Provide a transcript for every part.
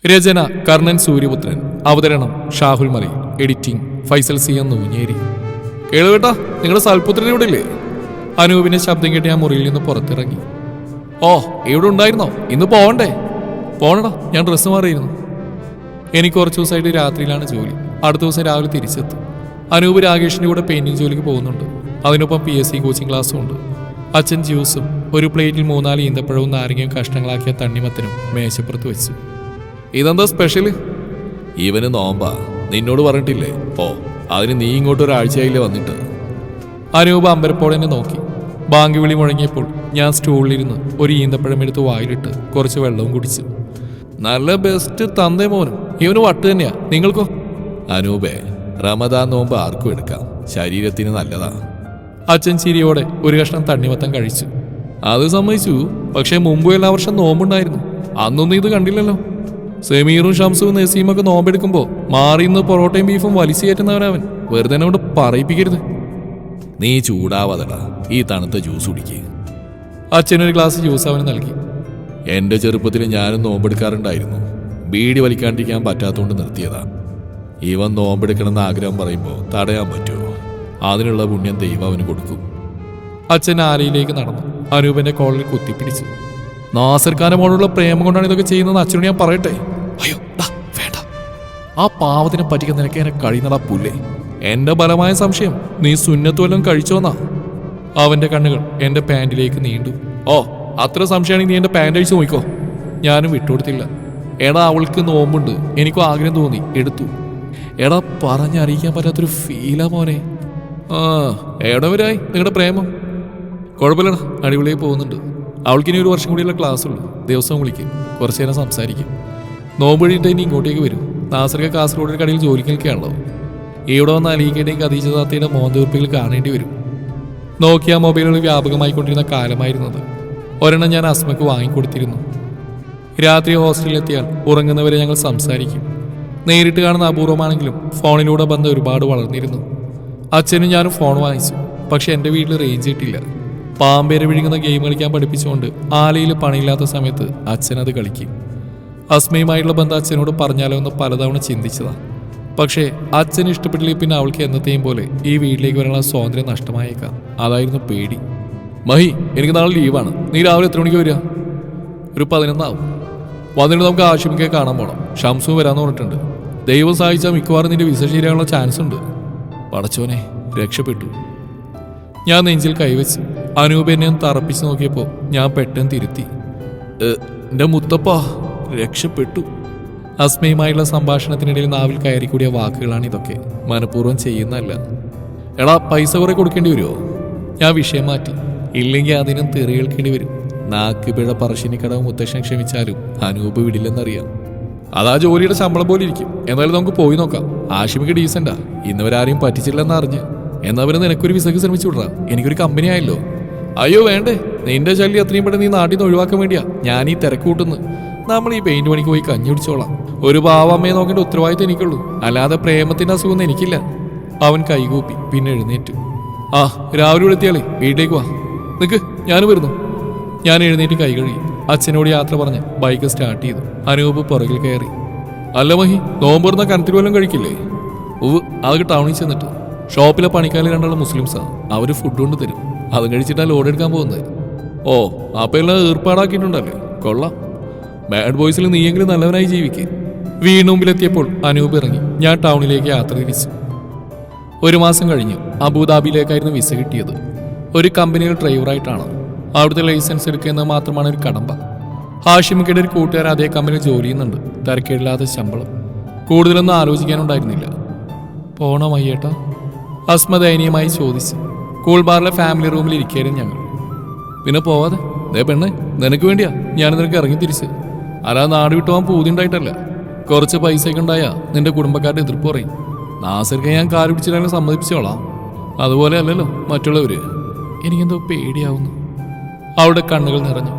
രചന കർണൻ സൂര്യപുത്രൻ. അവതരണം Shahul Malayil. Editing Faisal C M Noonjeri. കേളുകേട്ടാ, നിങ്ങളുടെ സൽപുത്രൻ ഇവിടെ ഇല്ലേ? അനൂപിന്റെ ശബ്ദം കേട്ട് ഞാൻ മുറിയിൽ നിന്ന് പുറത്തിറങ്ങി. ഓ, ഇവിടെ ഉണ്ടായിരുന്നോ? ഇന്ന് പോവണ്ടേ? പോണടാ, ഞാൻ ഡ്രസ്സ് മാറിയിരുന്നു. എനിക്ക് കുറച്ച് ദിവസമായിട്ട് രാത്രിയിലാണ് ജോലി. അടുത്ത ദിവസം രാവിലെ തിരിച്ചെത്തും. അനൂപ് രാകേഷിന്റെ കൂടെ പെയിന്റിംഗ് ജോലിക്ക് പോകുന്നുണ്ട്. അതിനൊപ്പം PSC കോച്ചിങ് ക്ലാസ്സും ഉണ്ട്. അച്ഛൻ ജ്യൂസും ഒരു പ്ലേറ്റിൽ 3-4 ഈന്തപ്പഴവും നാരങ്ങയും കഷ്ണങ്ങളാക്കിയ തണ്ണിമത്തനും മേശപ്പുറത്ത് വെച്ചു. ഇതെന്താ സ്പെഷ്യൽ? ഇവന് നോമ്പാ, നിന്നോട് പറഞ്ഞിട്ടില്ലേ? ഓ, അതിന് നീ ഇങ്ങോട്ട് ഒരാഴ്ചയായില്ലേ വന്നിട്ട്. അനൂപ് അമ്പരപ്പോടെ എന്നെ നോക്കി. ബാങ്ക് വിളി മുഴങ്ങിയപ്പോൾ ഞാൻ സ്റ്റൂളിലിരുന്ന് ഒരു ഈന്തപ്പഴം എടുത്ത് വായിലിട്ട് കുറച്ച് വെള്ളവും കുടിച്ചു. നല്ല ബെസ്റ്റ് തന്തേ മോനും. ഇവന് വട്ട് തന്നെയാ. നിങ്ങൾക്കോ? അനൂപേ, റമദാൻ നോമ്പ് ആർക്കും എടുക്കാം, ശരീരത്തിന് നല്ലതാ. അച്ഛൻ ചിരിയോടെ ഒരു കഷ്ണം തണ്ണിമത്തം കഴിച്ചു. അത് സമ്മതിച്ചു. പക്ഷെ മുമ്പ് എല്ലാ വർഷം നോമ്പുണ്ടായിരുന്നു. അന്നൊന്നും ഇത് കണ്ടില്ലല്ലോ. സെമീറും ഷംസും നസീമൊക്കെ നോമ്പെടുക്കുമ്പോ മാറിന്ന് പൊറോട്ടയും ബീഫും വലിച്ചു കയറ്റുന്നവനവൻ. വെറുതെ കൊണ്ട് പറയിപ്പിക്കരുത്. നീ ചൂടാവാതടാ, ഈ തണുത്ത ജ്യൂസ് കുടിക്കുക. അച്ഛനൊരു ഗ്ലാസ് ജ്യൂസ് അവന് നൽകി. എന്റെ ചെറുപ്പത്തിൽ ഞാനും നോമ്പെടുക്കാറുണ്ടായിരുന്നു. ബീഡി വലിക്കാണ്ടിരിക്കാൻ പറ്റാത്തതുകൊണ്ട് നിർത്തിയതാ. ഇവൻ നോമ്പെടുക്കണമെന്ന് ആഗ്രഹം പറയുമ്പോൾ തടയാൻ പറ്റുമോ? അതിനുള്ള പുണ്യം ദൈവം അവന് കൊടുക്കും. അച്ഛൻ ആലയിലേക്ക് നടന്നു. അനൂപിന്റെ കോളിൽ കുത്തിപ്പിടിച്ചു. നാസർഖാന്റെ മോളുള്ള പ്രേമം കൊണ്ടാണ് ഇതൊക്കെ ചെയ്യുന്നത്. അച്ഛനോട് ഞാൻ പറയട്ടെ? അയ്യോ വേണ്ട, ആ പാവത്തിനെ പറ്റിക്കാൻ നിനക്ക് എന്നെ കഴിയുന്നടാ പുല്ലേ. എന്റെ ബലമായ സംശയം നീ സുന്നത്ത് വല്ലതും കഴിച്ചോന്നാ. അവന്റെ കണ്ണുകൾ എന്റെ പാന്റിലേക്ക് നീണ്ടു. ഓ, അത്ര സംശയമാണെങ്കിൽ നീ എന്റെ പാന്റ് അഴിച്ചു നോക്കിക്കോ. ഞാനും വിട്ടുകൊടുത്തില്ല. എടാ, അവൾക്ക് നോമ്പുണ്ട്. എനിക്കും ആഗ്രഹം തോന്നി, എടുത്തു. എടാ, പറഞ്ഞറിയിക്കാൻ പറ്റാത്തൊരു ഫീലാ മോനെ. ആ, എവിടെവരായി നിങ്ങളുടെ പ്രേമം? കുഴപ്പമില്ലടാ, അടിപൊളിയായി പോകുന്നുണ്ട്. അവൾക്കിനി 1 വർഷം കൂടിയുള്ള ക്ലാസ് ഉള്ളൂ. ദിവസം വിളിക്കും, കുറച്ചു നേരം സംസാരിക്കും. നോമ്പ് കഴിഞ്ഞിട്ട് ഇനി ഇങ്ങോട്ടേക്ക് വരും. നാസർക്ക് കാസർഗോഡ് കടയിൽ ജോലിക്ക് നിൽക്കുകയാണല്ലോ. ഇവിടെ വന്ന് അലീക്കയുടെയും ഖദീജ താത്തയുടെ മോന്തീർപ്പികൾ കാണേണ്ടി വരും. നോക്കിയ മൊബൈലുകൾ വ്യാപകമായിക്കൊണ്ടിരുന്ന കാലമായിരുന്നത്. ഒരെണ്ണം ഞാൻ അസ്മക്ക് വാങ്ങിക്കൊടുത്തിരുന്നു. രാത്രി ഹോസ്റ്റലിലെത്തിയാൽ ഉറങ്ങുന്നവരെ ഞങ്ങൾ സംസാരിക്കും. നേരിട്ട് കാണുന്ന അപൂർവമാണെങ്കിലും ഫോണിലൂടെ ബന്ധം ഒരുപാട് വളർന്നിരുന്നു. അച്ഛനും ഞാനും ഫോൺ വാങ്ങിച്ചു. പക്ഷെ എൻ്റെ വീട്ടിൽ റേഞ്ച് കിട്ടില്ല. പാമ്പേരെ വിഴുങ്ങുന്ന ഗെയിം കളിക്കാൻ പഠിപ്പിച്ചുകൊണ്ട് ആലയിൽ പണിയില്ലാത്ത സമയത്ത് അച്ഛനത് കളിക്കും. അസ്മയുമായിട്ടുള്ള ബന്ധം അച്ഛനോട് പറഞ്ഞാലോ എന്ന് പലതവണ ചിന്തിച്ചതാണ്. പക്ഷേ അച്ഛന് ഇഷ്ടപ്പെട്ടില്ലെങ്കിൽ പിന്നെ അവൾക്ക് എന്നത്തെയും പോലെ ഈ വീട്ടിലേക്ക് വരാനുള്ള സ്വാതന്ത്ര്യം നഷ്ടമായേക്കാം. അതായിരുന്നു പേടി. മഹി, എനിക്ക് നാളെ ലീവാണ്. നീ രാവിലെ എത്ര മണിക്ക് വരിക? ഒരു 11 ആവും. വന്നിട്ട് നമുക്ക് ആശുമിക്കെ കാണാൻ പോകണം. ഷംസു വരാമെന്ന് പറഞ്ഞിട്ടുണ്ട്. ദൈവം സഹായിച്ചാൽ മിക്കവാറും നിന്റെ വിസ ശരിയാകാനുള്ള ചാൻസ് ഉണ്ട്. പടച്ചോനെ, രക്ഷപ്പെട്ടു. ഞാൻ നെഞ്ചിൽ കൈവച്ച്. അനൂപ് എന്നെ തറപ്പിച്ച് നോക്കിയപ്പോൾ ഞാൻ പെട്ടെന്ന് തിരുത്തി. എൻ്റെ മുത്തപ്പാ, രക്ഷപ്പെട്ടു. അസ്മയുമായുള്ള സംഭാഷണത്തിനിടയിൽ നാവിൽ കയറിക്കൂടിയ വാക്കുകളാണ് ഇതൊക്കെ. മനഃപൂർവ്വം ചെയ്യുന്നതല്ല. എടാ, പൈസ കുറെ കൊടുക്കേണ്ടി വരുമോ? ഞാൻ വിഷയം മാറ്റി. ഇല്ലെങ്കിൽ അതിനും തെറി കേൾക്കേണ്ടി വരും. നാക്ക് പിഴ പറശ്ശിനിക്കടവ് മുത്തശ്ശൻ ക്ഷമിച്ചാലും അനൂപ് വിടില്ലെന്നറിയാം. അതാ ജോലിയുടെ ശമ്പളം പോലെ ഇരിക്കും. എന്നാലും നമുക്ക് പോയി നോക്കാം. ആഷിമിക്ക് ഡീസൻ്റാ. ഇന്നവരാരെയും പറ്റിച്ചില്ലെന്ന് അറിഞ്ഞ്. എന്നാ പിന്നെ നിനക്കൊരു വിസക്ക് ശ്രമിച്ചു വിടാം. എനിക്കൊരു കമ്പനി ആയല്ലോ. അയ്യോ വേണ്ടേ, നിന്റെ ശല്യം അത്രയും പെട്ടെന്ന് നീ നാട്ടിൽ നിന്ന് ഒഴിവാക്കാൻ വേണ്ടിയാ ഞാൻ ഈ തിരക്ക് കൂട്ടുന്നു. നമ്മൾ ഈ പെയിന്റ് പണിക്ക് പോയി കഞ്ഞി പിടിച്ചോളാം. ഒരു പാവമ്മയെ നോക്കേണ്ട ഉത്തരവാദിത്തം എനിക്കുള്ളൂ, അല്ലാതെ പ്രേമത്തിന്റെ അസുഖമൊന്നും എനിക്കില്ല. അവൻ കൈകൂപ്പി പിന്നെ എഴുന്നേറ്റു. ആ, രാവിലെ വിളിത്തിയാളേ വീട്ടിലേക്ക് വാ. നിക്ക്, ഞാൻ വരുന്നു. ഞാൻ എഴുന്നേറ്റ് കൈ കഴുകി അച്ഛനോട് യാത്ര പറഞ്ഞ് ബൈക്ക് സ്റ്റാർട്ട് ചെയ്തു. അനൂപ് പുറകിൽ കയറി. അല്ല മഹി, നോമ്പ് തുറന്ന കനത്തിൽ വല്ലതും കഴിക്കില്ലേ? അതൊക്കെ ടൗണിൽ ചെന്നിട്ട് ഷോപ്പിലെ പണിക്കാർ 2 മുസ്ലിംസാ. അവർ ഫുഡ് കൊണ്ട് തരും. അതും കഴിച്ചിട്ടാണ് ലോഡ് എടുക്കാൻ പോകുന്നത്. ഓ, അപ്പം എല്ലാം ഏർപ്പാടാക്കിയിട്ടുണ്ടല്ലേ? കൊള്ളാം. ബാഡ് ബോയ്സിൽ നീയെങ്കിലും നല്ലവനായി ജീവിക്കേ. വീടിന് മുമ്പിലെത്തിയപ്പോൾ അനൂപ് ഇറങ്ങി. ഞാൻ ടൗണിലേക്ക് യാത്ര തിരിച്ചു. 1 മാസം കഴിഞ്ഞു അബുദാബിയിലേക്കായിരുന്നു വിസ കിട്ടിയത്. ഒരു കമ്പനിയിൽ ഡ്രൈവറായിട്ടാണ്. അവിടുത്തെ ലൈസൻസ് എടുക്കുന്നത് മാത്രമാണ് ഒരു കടമ്പ. ഹാഷിമിക്കയുടെ ഒരു കൂട്ടുകാരൻ അതേ കമ്പനിയിൽ ജോലി ചെയ്യുന്നുണ്ട്. തിരക്കേടില്ലാത്ത ശമ്പളം. കൂടുതലൊന്നും ആലോചിക്കാനുണ്ടായിരുന്നില്ല. പോണോ മയ്യേട്ടാ? അസ്മ ദയനീയമായി ചോദിച്ചു. കൂൾ ബാറിലെ ഫാമിലി റൂമിൽ ഇരിക്കുകയായിരുന്നു ഞങ്ങൾ. പിന്നെ പോവാതെ. ദേ പെണ്ണെ, നിനക്ക് വേണ്ടിയാ ഞാൻ നിനക്ക് ഇറങ്ങി തിരിച്ച്. അല്ലാതെ നാട് വിട്ടു പോകാൻ പൂതിണ്ടായിട്ടല്ല. കുറച്ച് പൈസയൊക്കെ ഉണ്ടായാ നിന്റെ കുടുംബക്കാരുടെ എതിർപ്പ് പറയും. നാസർക്ക് ഞാൻ കാല് പിടിച്ചിട്ടാലും സമ്മതിപ്പിച്ചോളാം. അതുപോലെ അല്ലല്ലോ മറ്റുള്ളവര്. എനിക്കെന്തോ പേടിയാവുന്നു. അവളുടെ കണ്ണുകൾ നിറഞ്ഞു.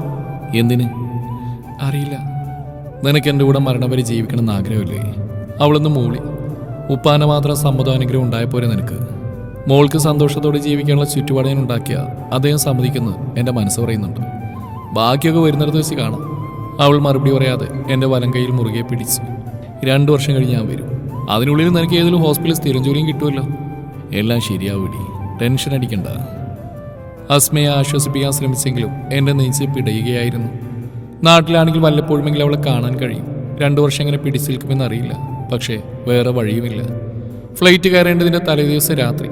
എന്തിന്? അറിയില്ല. നിനക്ക് എൻ്റെ കൂടെ മരണം വരെ ജീവിക്കണമെന്ന് ആഗ്രഹമില്ലേ? അവളൊന്ന് മൂളി. ഉപ്പാനെ മാത്രം സമ്മതം അനുഗ്രഹം ഉണ്ടായപ്പോലെ നിനക്ക്. മോൾക്ക് സന്തോഷത്തോടെ ജീവിക്കാനുള്ള ചുറ്റുപാട് ഞാൻ ഉണ്ടാക്കിയ അദ്ദേഹം സമ്മതിക്കുന്നത് എൻ്റെ മനസ്സ് പറയുന്നുണ്ട്. ബാക്കിയൊക്കെ വരുന്നിടത്ത് വെച്ച് കാണാം. അവൾ മറുപടി പറയാതെ എൻ്റെ വലം കൈയിൽ മുറുകെ പിടിച്ചു. 2 വർഷം കഴിഞ്ഞ് ഞാൻ വരും. അതിനുള്ളിൽ നിനക്ക് ഏതെങ്കിലും ഹോസ്പിറ്റലിൽ സ്ഥിരം ജോലിയും കിട്ടുമല്ലോ. എല്ലാം ശരിയാവിടി, ടെൻഷൻ അടിക്കണ്ട. അസ്മയെ ആശ്വസിപ്പിക്കാൻ ശ്രമിച്ചെങ്കിലും എൻ്റെ നെഞ്ച് പിടയുകയായിരുന്നു. നാട്ടിലാണെങ്കിൽ വല്ലപ്പോഴുമെങ്കിലും അവളെ കാണാൻ കഴിയും. 2 വർഷം എങ്ങനെ പിടിച്ചു നിൽക്കുമെന്നറിയില്ല. പക്ഷേ വേറെ വഴിയുമില്ല. ഫ്ലൈറ്റ് കയറേണ്ടതിൻ്റെ തലേദിവസം രാത്രി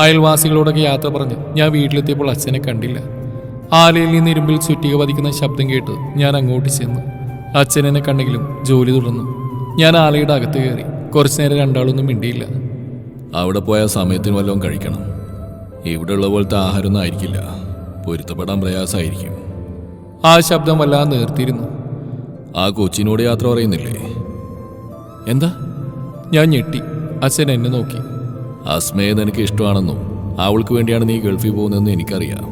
അയൽവാസികളോടൊക്കെ യാത്ര പറഞ്ഞ് ഞാൻ വീട്ടിലെത്തിയപ്പോൾ അച്ഛനെ കണ്ടില്ല. ആലയിൽ നിന്ന് ഇരുമ്പിൽ ചുറ്റിക പതിക്കുന്ന ശബ്ദം കേട്ട് ഞാൻ അങ്ങോട്ട് ചെന്നു. അച്ഛൻ എന്നെ കണ്ടെങ്കിലും ജോലി തുടർന്നു. ഞാൻ ആലയുടെ അകത്ത് കയറി. കുറച്ചു നേരം രണ്ടാളൊന്നും മിണ്ടിയില്ല. അവിടെ പോയ സമയത്തിന് വല്ലതും കഴിക്കണം. ഇവിടെ ഉള്ള പോലത്തെ ആഹാരമൊന്നും ആയിരിക്കില്ല. പൊരുത്തപ്പെടാൻ പ്രയാസമായിരിക്കും. ആ ശബ്ദം വല്ലാതെ നേർത്തിരുന്നു. ആ കൊച്ചിനോട് യാത്ര പറയുന്നില്ലേ? എന്താ? ഞാൻ ഞെട്ടി. അച്ഛൻ എന്നെ നോക്കി. അസ്മയെ നിനക്ക് ഇഷ്ടമാണെന്നും അവൾക്ക് വേണ്ടിയാണ് നീ ഗൾഫിൽ പോകുന്നതെന്ന് എനിക്കറിയാം.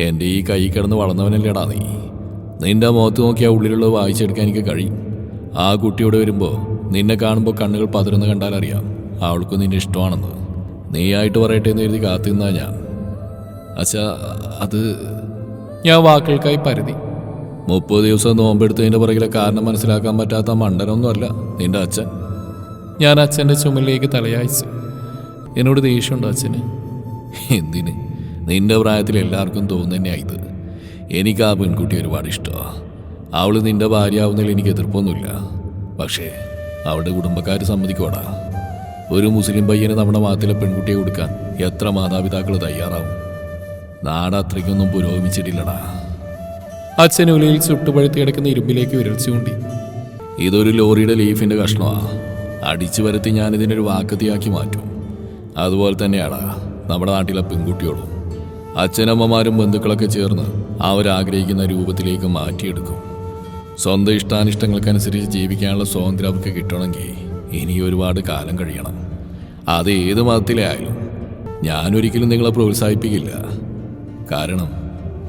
എൻ്റെ ഈ കൈ കിടന്ന് വളർന്നവനല്ലേടാ നീ. നിന്റെ മുഖത്ത് നോക്കി ആ ഉള്ളിലുള്ളത് വായിച്ചെടുക്കാൻ എനിക്ക് കഴിയും. ആ കുട്ടിയോട് വരുമ്പോൾ നിന്നെ കാണുമ്പോൾ കണ്ണുകൾ പതറുന്ന കണ്ടാലറിയാം അവൾക്ക് നിന്നെ ഇഷ്ടമാണെന്ന്. നീയായിട്ട് പറയട്ടെ എന്ന് എഴുതി കാത്തിരുന്നാ ഞാൻ. അച്ഛാ, അത് ഞാൻ വാക്കുകൾക്കായി പരതി. 30 ദിവസം നോമ്പെടുത്തതിൻ്റെ പുറകിലെ കാരണം മനസ്സിലാക്കാൻ പറ്റാത്ത മണ്ടനൊന്നുമല്ല നിന്റെ അച്ഛൻ. ഞാൻ അച്ഛൻ്റെ ചുമലിലേക്ക് തലയായിച്ചു. എന്നോട് ദേഷ്യമുണ്ടോ അച്ഛന്? എന്തിന്? നിന്റെ പ്രായത്തിൽ എല്ലാവർക്കും തോന്നുന്നതന്നെയാ ഇത്. എനിക്ക് ആ പെൺകുട്ടി ഒരുപാട് ഇഷ്ടമാണ്. അവൾ നിന്റെ ഭാര്യയാവുന്നതിൽ എനിക്ക് എതിർപ്പൊന്നുമില്ല. പക്ഷേ അവളുടെ കുടുംബക്കാർ സമ്മതിക്കോടാ? ഒരു മുസ്ലിം പയ്യന് നമ്മുടെ മതത്തിലെ പെൺകുട്ടിയെ കൊടുക്കാൻ എത്ര മാതാപിതാക്കൾ തയ്യാറാവും? നാട് അത്രയ്ക്കൊന്നും പുരോഗമിച്ചിട്ടില്ലടാ. അച്ഛൻ ഉലയിൽ ചുട്ടുപഴുത്തി കിടക്കുന്ന ഇരുമ്പിലേക്ക് വിരൽ ചൂണ്ടി. ഇതൊരു ലോറിയുടെ ലീഫിൻ്റെ കഷ്ണമാണ്. അടിച്ചു വരുത്തി ഞാനിതിനൊരു വാക്കത്തിയാക്കി മാറ്റും. അതുപോലെ തന്നെയാടാ നമ്മുടെ നാട്ടിലെ പെൺകുട്ടിയോടും. അച്ഛനമ്മമാരും ബന്ധുക്കളൊക്കെ ചേർന്ന് അവരാഗ്രഹിക്കുന്ന രൂപത്തിലേക്ക് മാറ്റിയെടുക്കും. സ്വന്തം ഇഷ്ടാനിഷ്ടങ്ങൾക്കനുസരിച്ച് ജീവിക്കാനുള്ള സ്വാതന്ത്ര്യം അവർക്ക് കിട്ടണമെങ്കിൽ ഇനി ഒരുപാട് കാലം കഴിയണം. അത് ഏത് മതത്തിലെ ആയാലും ഞാനൊരിക്കലും നിങ്ങളെ പ്രോത്സാഹിപ്പിക്കില്ല. കാരണം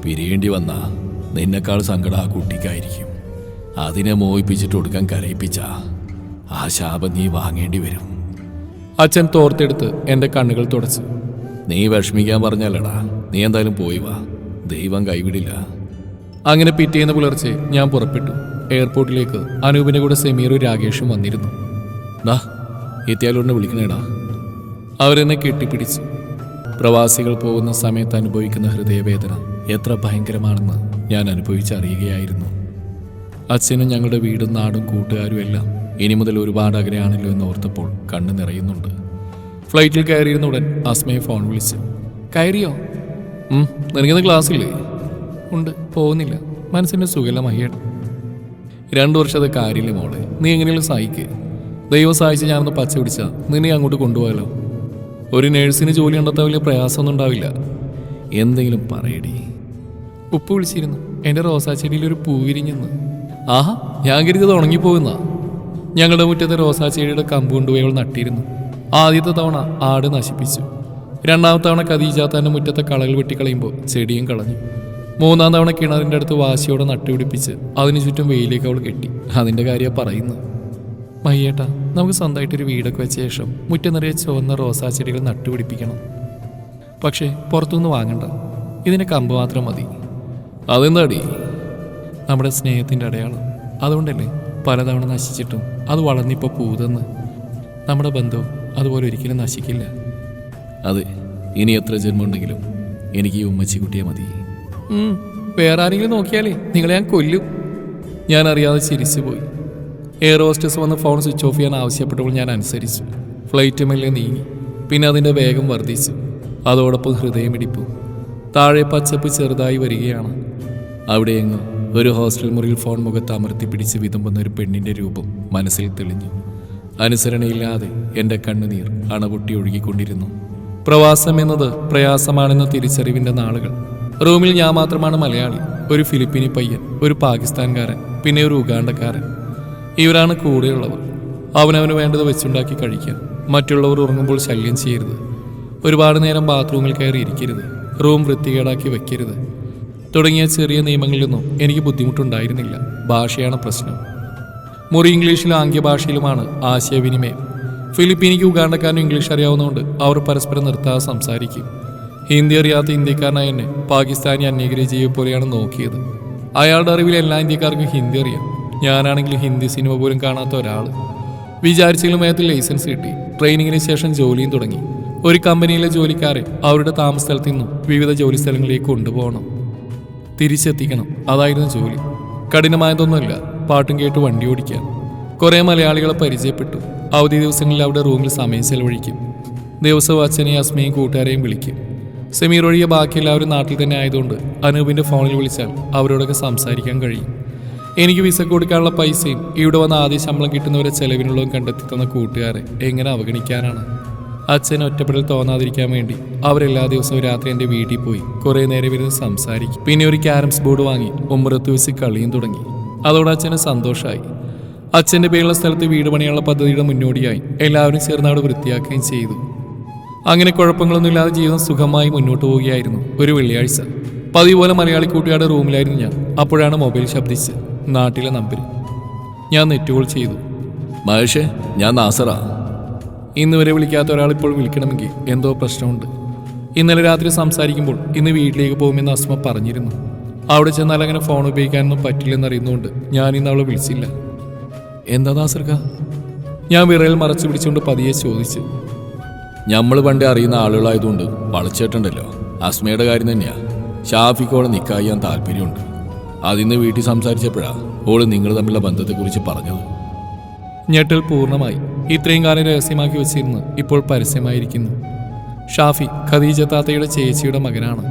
പിരിയേണ്ടി വന്ന നിന്നെക്കാൾ സങ്കടം ആ കുട്ടിക്കായിരിക്കും. അതിനെ മോഹിപ്പിച്ചിട്ട് കൊടുക്കാൻ കരയിപ്പിച്ച ആ ശാപം നീ വാങ്ങേണ്ടി വരും. അച്ഛൻ തോർത്തെടുത്ത് എൻ്റെ കണ്ണുകൾ തുടച്ചു. നീ വിഷമിക്കാൻ പറഞ്ഞല്ലടാ. നീ എന്തായാലും പോയി വാ. ദൈവം കൈവിടില്ല. അങ്ങനെ പിറ്റേന്ന് പുലർച്ചെ ഞാൻ പുറപ്പെട്ടു. എയർപോർട്ടിലേക്ക് അനൂപിൻ്റെ കൂടെ സെമീറും രാകേഷും വന്നിരുന്നു. ദാ എത്തിയാലോടെ വിളിക്കണേടാ. അവരെന്നെ കെട്ടിപ്പിടിച്ചു. പ്രവാസികൾ പോകുന്ന സമയത്ത് അനുഭവിക്കുന്ന ഹൃദയവേദന എത്ര ഭയങ്കരമാണെന്ന് ഞാൻ അനുഭവിച്ചറിയുകയായിരുന്നു. അച്ഛനും ഞങ്ങളുടെ വീടും നാടും കൂട്ടുകാരും എല്ലാം ഇനി മുതൽ ഒരുപാട് അകലെയാണല്ലോ എന്ന് ഓർത്തപ്പോൾ കണ്ണ് നിറയുന്നുണ്ട്. ഫ്ലൈറ്റിൽ കയറിയിരുന്ന ഉടൻ അസ്മയെ ഫോൺ വിളിച്ചു. കയറിയോ? നിനക്കിന്ന് ക്ലാസ്സില്ലേ? ഉണ്ട്, പോകുന്നില്ല. മനസ്സിൻ്റെ സുഖല മഹിയേട്ടൻ. 2 വർഷത്തെ കാര്യമില്ല മോളെ. നീ എങ്ങനെയും സഹിക്കുക. ദൈവം സഹായിച്ച് ഞാനൊന്ന് പച്ച പിടിച്ചാൽ നിന്നെ അങ്ങോട്ട് കൊണ്ടുപോകാലോ. ഒരു നേഴ്സിന് ജോലി കണ്ടെത്താൻ വലിയ പ്രയാസമൊന്നും ഉണ്ടാവില്ല. എന്തെങ്കിലും പറയടി. ഉപ്പ് വിളിച്ചിരുന്നു. എൻ്റെ റോസാ ചെടിയിൽ ഒരു പൂ വിരിഞ്ഞെന്ന്. ആഹാ, ഞാൻ കരുതിയത് ഉണങ്ങിപ്പോകുന്ന. ഞങ്ങളുടെ മുറ്റത്തെ റോസാ ചെടിയുടെ കമ്പ് കൊണ്ടുപോയി അവൾ നട്ടിരുന്നു. ആദ്യത്തെ തവണ ആട് നശിപ്പിച്ചു. 2ാമത്തെ തവണ ഖദീജാത്താൻ്റെ മുറ്റത്തെ കളകൾ വെട്ടിക്കളയുമ്പോൾ ചെടിയും കളഞ്ഞു. 3ാം തവണ കിണറിൻ്റെ അടുത്ത് വാശിയോടെ നട്ടുപിടിപ്പിച്ച് അതിനു ചുറ്റും വെയിലേക്ക് അവൾ കെട്ടി. അതിൻ്റെ കാര്യം പറയുന്നു. മയ്യേട്ടാ, നമുക്ക് സ്വന്തമായിട്ടൊരു വീടൊക്കെ വെച്ച ശേഷം മുറ്റം നിറയെ ചുവന്ന റോസാ ചെടികൾ നട്ടുപിടിപ്പിക്കണം. പക്ഷേ പുറത്തുനിന്ന് വാങ്ങണ്ട. ഇതിന് കമ്പ് മാത്രം മതി. അതെന്താടി? നമ്മുടെ സ്നേഹത്തിൻ്റെ അടയാളം. അതുകൊണ്ടല്ലേ പലതവണ നശിച്ചിട്ടും അത് വളർന്നിപ്പോൾ പൂതെന്ന്. നമ്മുടെ ബന്ധവും അതുപോലെ ഒരിക്കലും നശിക്കില്ല. അതെ, ഇനി എത്ര ജന്മമുണ്ടെങ്കിലും എനിക്ക് ഈ ഉമ്മച്ചിക്കുട്ടിയെ മതി. വേറെ ആരെങ്കിലും നോക്കിയാലേ നിങ്ങളെ ഞാൻ കൊല്ലും. ഞാൻ അറിയാതെ ചിരിച്ചു പോയി. എയർ ഹോസ്റ്റസ് വന്ന് ഫോൺ സ്വിച്ച് ഓഫ് ചെയ്യാൻ ആവശ്യപ്പെട്ടപ്പോൾ ഞാൻ അനുസരിച്ചു. ഫ്ലൈറ്റ് മെല്ലെ നീങ്ങി. പിന്നെ അതിൻ്റെ വേഗം വർദ്ധിച്ചു. അതോടൊപ്പം ഹൃദയമിടിപ്പു. താഴെ പച്ചപ്പ് ചെറുതായി വരികയാണ്. അവിടെയെങ്ങും ഒരു ഹോസ്റ്റൽ മുറിയിൽ ഫോൺ മുഖത്ത് അമർത്തി പിടിച്ച് വിതുമ്പുന്ന ഒരു പെണ്ണിൻ്റെ രൂപം മനസ്സിൽ തെളിഞ്ഞു. അനുസരണയില്ലാതെ എൻ്റെ കണ്ണുനീർ അണപൊട്ടി ഒഴുകിക്കൊണ്ടിരുന്നു. പ്രവാസം എന്നത് പ്രയാസമാണെന്ന തിരിച്ചറിവിൻ്റെ നാളുകൾ. റൂമിൽ ഞാൻ മാത്രമാണ് മലയാളി. ഒരു ഫിലിപ്പീനി പയ്യൻ, ഒരു പാകിസ്ഥാൻകാരൻ, പിന്നെ ഒരു ഉഗാണ്ടക്കാരൻ. ഇവരാണ് കൂടെയുള്ളവർ. അവനവന് വേണ്ടത് വെച്ചുണ്ടാക്കി കഴിക്കാൻ. മറ്റുള്ളവർ ഉറങ്ങുമ്പോൾ ശല്യം ചെയ്യരുത്. ഒരുപാട് നേരം ബാത്റൂമിൽ കയറി ഇരിക്കരുത്. റൂം വൃത്തികേടാക്കി വെക്കരുത് തുടങ്ങിയ ചെറിയ നിയമങ്ങളിലൊന്നും എനിക്ക് ബുദ്ധിമുട്ടുണ്ടായിരുന്നില്ല. ഭാഷയാണ് പ്രശ്നം. മുറി ഇംഗ്ലീഷിലും ആംഗ്യഭാഷയിലുമാണ് ആശയവിനിമയം. ഫിലിപ്പീനിക്ക് ഉഗാണ്ടക്കാരനും ഇംഗ്ലീഷ് അറിയാവുന്നതുകൊണ്ട് അവർ പരസ്പരം നിർത്താതെ സംസാരിക്കും. ഹിന്ദി അറിയാത്ത ഇന്ത്യക്കാരനായ എന്നെ പാകിസ്ഥാനി അന്യഗ്രഹിയെ പോലെയാണ് നോക്കിയത്. അയാളുടെ അറിവിൽ എല്ലാ ഇന്ത്യക്കാർക്കും ഹിന്ദി അറിയാം. ഞാനാണെങ്കിൽ ഹിന്ദി സിനിമ പോലും കാണാത്ത ഒരാൾ. വിചാരിച്ചെങ്കിലും അയാൾക്ക് ലൈസൻസ് കിട്ടി. ട്രെയിനിങ്ങിന് ശേഷം ജോലിയും തുടങ്ങി. ഒരു കമ്പനിയിലെ ജോലിക്കാരെ അവരുടെ താമസ സ്ഥലത്തു നിന്നും വിവിധ ജോലി സ്ഥലങ്ങളിലേക്ക് കൊണ്ടുപോകണം, തിരിച്ചെത്തിക്കണം. അതായിരുന്നു ജോലി. കഠിനമായതൊന്നുമല്ല. പാട്ടും കേട്ട് വണ്ടി ഓടിക്കാൻ. കുറേ മലയാളികളെ പരിചയപ്പെട്ടു. അവധി ദിവസങ്ങളിൽ അവിടെ റൂമിൽ സമയം ചെലവഴിക്കും. ദിവസവും അച്ഛനെയും അസ്മയും കൂട്ടുകാരെയും വിളിക്കും. സമീർ ഒഴികെ ബാക്കി എല്ലാവരും നാട്ടിൽ തന്നെ ആയതുകൊണ്ട് അനൂപിൻ്റെ ഫോണിൽ വിളിച്ചാൽ അവരോടൊക്കെ സംസാരിക്കാൻ കഴിയും. എനിക്ക് വിസ കൊടുക്കാനുള്ള പൈസയും ഇവിടെ വന്ന് ആദ്യ ശമ്പളം കിട്ടുന്നവരെ ചെലവിനുള്ളതും കണ്ടെത്തി തന്ന കൂട്ടുകാരെ എങ്ങനെ അവഗണിക്കാനാണ്? അച്ഛന് ഒറ്റപ്പെടൽ തോന്നാതിരിക്കാൻ വേണ്ടി അവരെല്ലാ ദിവസവും രാത്രി എൻ്റെ വീട്ടിൽ പോയി കുറേ നേരം ഇരുന്ന് സംസാരിക്കും. പിന്നെ ഒരു ക്യാരംസ് ബോർഡ് വാങ്ങി ഉമ്മറത്ത് വെച്ച് കളിയും തുടങ്ങി. അതോടെ അച്ഛന് സന്തോഷമായി. അച്ഛൻ്റെ പേരുള്ള സ്ഥലത്ത് വീട് പണിയുള്ള പദ്ധതിയുടെ മുന്നോടിയായി എല്ലാവരും ചേർന്ന് അവിടെ വൃത്തിയാക്കുകയും ചെയ്തു. അങ്ങനെ കുഴപ്പങ്ങളൊന്നുമില്ലാതെ ജീവിതം സുഖമായി മുന്നോട്ട് പോവുകയായിരുന്നു. ഒരു വെള്ളിയാഴ്ച പതിവ് പോലെ മലയാളി കൂട്ടുകാരുടെ റൂമിലായിരുന്നു ഞാൻ. അപ്പോഴാണ് മൊബൈൽ ശബ്ദിച്ച്. നാട്ടിലെ നമ്പർ. ഞാൻ നെറ്റ് കോൾ ചെയ്തു. മഹേഷേ, ഞാൻ നാസറാ. ഇന്ന് വരെ വിളിക്കാത്ത ഒരാൾ ഇപ്പോൾ വിളിക്കണമെങ്കിൽ എന്തോ പ്രശ്നമുണ്ട്. ഇന്നലെ രാത്രി സംസാരിക്കുമ്പോൾ ഇന്ന് വീട്ടിലേക്ക് പോകുമെന്ന് അസ്മ പറഞ്ഞിരുന്നു. അവിടെ ചെന്നാൽ അങ്ങനെ ഫോൺ ഉപയോഗിക്കാനൊന്നും പറ്റില്ലെന്നറിയുന്നതുകൊണ്ട് ഞാൻ ഇന്ന് അവളെ വിളിച്ചില്ല. എന്താ നാസർക്ക? ഞാൻ വിറയിൽ മറച്ചു പിടിച്ചുകൊണ്ട് പതിയെ ചോദിച്ചു. നമ്മൾ പണ്ടേ അറിയുന്ന ആളുകളായതുകൊണ്ട് വളച്ചേട്ടുണ്ടല്ലോ. അസ്മയുടെ കാര്യം തന്നെയാ. ഷാഫിക്കോടെ നിക്കാഹ് ചെയ്യാൻ താല്പര്യമുണ്ട്. അതിന്ന് വീട്ടിൽ സംസാരിച്ചപ്പോഴാ ഓള് നിങ്ങൾ തമ്മിലുള്ള ബന്ധത്തെക്കുറിച്ച് പറഞ്ഞത്. ഞെട്ടൽ പൂർണ്ണമായി. ഇത്രയും കാലം രഹസ്യമാക്കി വെച്ചിരുന്നു ഇപ്പോൾ പരസ്യമായിരിക്കുന്നു. ഷാഫി ഖദീജ താത്തയുടെ ചേച്ചിയുടെ മകനാണ്.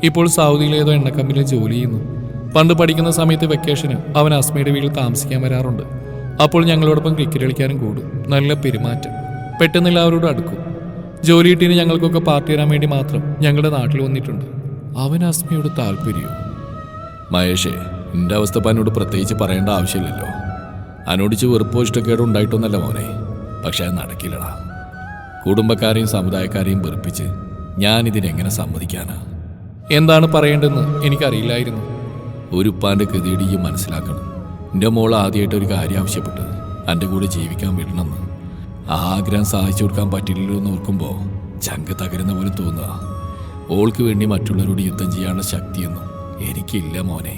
ഇപ്പോൾ സൗദിയിലേതോ എണ്ണക്കമ്പനിയിൽ ജോലി ചെയ്യുന്നു. പണ്ട് പഠിക്കുന്ന സമയത്ത് വെക്കേഷന് അവൻ അസ്മയുടെ വീട്ടിൽ താമസിക്കാൻ വരാറുണ്ട്. അപ്പോൾ ഞങ്ങളോടൊപ്പം ക്രിക്കറ്റ് കളിക്കാനും കൂടും. നല്ല പെരുമാറ്റം. പെട്ടെന്ന് എല്ലാവരോടും അടുക്കും. ജോലി കിട്ടിന് ഞങ്ങൾക്കൊക്കെ പാർട്ടി തരാൻ വേണ്ടി മാത്രം ഞങ്ങളുടെ നാട്ടിൽ വന്നിട്ടുണ്ട്. അവൻ അസ്മയോട് താല്പര്യമോ? മഹേഷേ, എൻ്റെ അവസ്ഥ എന്നോട് പ്രത്യേകിച്ച് പറയേണ്ട ആവശ്യമില്ലല്ലോ. അനോടിച്ച് വെറുപ്പോ ഇഷ്ടക്കേടോ ഉണ്ടായിട്ടൊന്നല്ല മോനെ. പക്ഷെ അത് നടക്കില്ലടാ. കുടുംബക്കാരെയും സമുദായക്കാരെയും വെറുപ്പിച്ച് ഞാനിതിനെങ്ങനെ സമ്മതിക്കാനാ? എന്താണ് പറയേണ്ടതെന്ന് എനിക്കറിയില്ലായിരുന്നു. ഒരു ഉപ്പാൻ്റെ ഗതിയിടിയും മനസ്സിലാക്കണം. എൻ്റെ മോൾ ആദ്യമായിട്ട് ഒരു കാര്യം ആവശ്യപ്പെട്ട് എൻ്റെ കൂടെ ജീവിക്കാൻ വിടണമെന്ന്. ആ ആഗ്രഹം സാധിച്ചു കൊടുക്കാൻ പറ്റില്ലല്ലോ എന്ന് ഓർക്കുമ്പോൾ ചങ്ക് തകരുന്ന പോലെ തോന്നുക. ഓൾക്ക് വേണ്ടി മറ്റുള്ളവരോട് യുദ്ധം ചെയ്യാനുള്ള ശക്തിയൊന്നും എനിക്കില്ല മോനെ.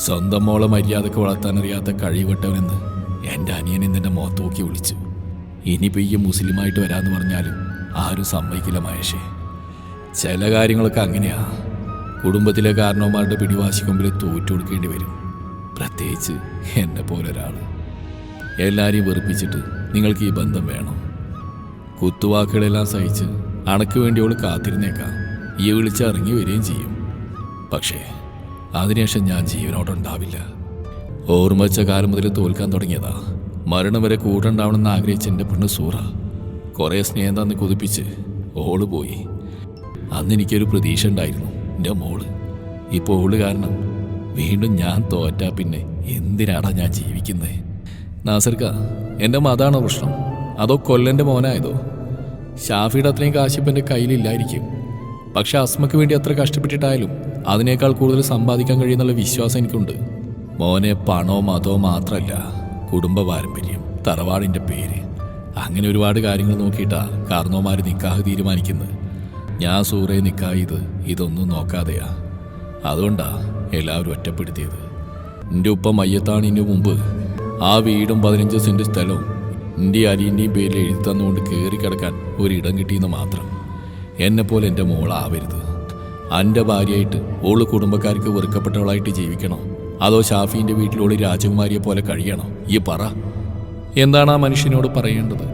സ്വന്തം മോളെ മര്യാദക്ക് വളർത്താനറിയാത്ത കഴിവട്ടവനെന്ന് എൻ്റെ അനിയൻ ഇന്നെൻ്റെ മുഖത്ത് നോക്കി വിളിച്ചു. ഇനിയിപ്പോൾ ഈ മുസ്ലിമായിട്ട് വരാമെന്ന് പറഞ്ഞാലും ആരും സമ്മതിക്കില്ല മഹേഷേ. ചില കാര്യങ്ങളൊക്കെ അങ്ങനെയാ. കുടുംബത്തിലെ കാരണവന്മാരുടെ പിടിവാശിക്ക് മുമ്പിൽ തോറ്റു കൊടുക്കേണ്ടി വരും. പ്രത്യേകിച്ച് എന്നെ പോലെ ഒരാൾ. എല്ലാവരെയും വെറുപ്പിച്ചിട്ട് നിങ്ങൾക്ക് ഈ ബന്ധം വേണം. കുത്തുവാക്കുകളെല്ലാം സഹിച്ച് അണക്ക് വേണ്ടി അവൾ കാത്തിരുന്നേക്കാം. ഈ വിളിച്ച് ഇറങ്ങി വരികയും ചെയ്യും. പക്ഷേ അതിനുശേഷം ഞാൻ ജീവനോടുണ്ടാവില്ല. ഓർമ്മ വെച്ച കാലം മുതൽ തോൽക്കാൻ തുടങ്ങിയതാ. മരണം വരെ കൂട്ടുണ്ടാവണമെന്ന് ആഗ്രഹിച്ച എൻ്റെ പെണ്ണ് സൂറ കുറേ സ്നേഹം തന്ന് കുതിപ്പിച്ച് ഓള് പോയി. അന്ന് എനിക്കൊരു പ്രതീക്ഷ ഉണ്ടായിരുന്നു, എൻ്റെ മോള്. ഇപ്പോൾ ഓള് കാരണം വീണ്ടും ഞാൻ തോറ്റാ പിന്നെ എന്തിനാടാ ഞാൻ ജീവിക്കുന്നത്? നാസർക്ക, എൻ്റെ മതാണോ പ്രശ്നം, അതോ കൊല്ലൻ്റെ മോനായതോ? ഷാഫിയുടെ അത്രയും കാശിപ്പ് എൻ്റെ കയ്യിലില്ലായിരിക്കും. പക്ഷെ അസ്മയ്ക്ക് വേണ്ടി അത്ര കഷ്ടപ്പെട്ടിട്ടായാലും അതിനേക്കാൾ കൂടുതൽ സമ്പാദിക്കാൻ കഴിയുന്നുള്ള വിശ്വാസം എനിക്കുണ്ട്. മോനെ പണോ മതമോ മാത്രമല്ല, കുടുംബ പാരമ്പര്യം, തറവാടിൻ്റെ പേര്, അങ്ങനെ ഒരുപാട് കാര്യങ്ങൾ നോക്കിയിട്ടാ കാരണവന്മാർ നിക്കാഹ് തീരുമാനിക്കുന്നത്. ഞാൻ സൂറയെ നിക്കാഹ് ചെയ്ത് ഇതൊന്നും നോക്കാതെയാ. അതുകൊണ്ടാ എല്ലാവരും ഒറ്റപ്പെടുത്തിയത്. എൻ്റെ ഉപ്പ മയ്യത്താണ് ഇതിനു മുമ്പ് ആ വീടും 15 സെൻറ്റ് സ്ഥലവും എൻ്റെ അരിൻ്റെയും പേരിൽ എഴുതി തന്നുകൊണ്ട് കയറി കിടക്കാൻ ഒരിടം കിട്ടിയെന്ന് മാത്രം. എന്നെപ്പോലെ എൻ്റെ മോളാവരുത്. എൻ്റെ ഭാര്യയായിട്ട് ഓള് കുടുംബക്കാർക്ക് വെറുക്കപ്പെട്ടവളായിട്ട് ജീവിക്കണോ, അതോ ഷാഫീൻ്റെ വീട്ടിലോള് രാജകുമാരിയെ പോലെ കഴിയണോ? ഈ പറ. എന്താണ് ആ മനുഷ്യനോട് പറയേണ്ടത്?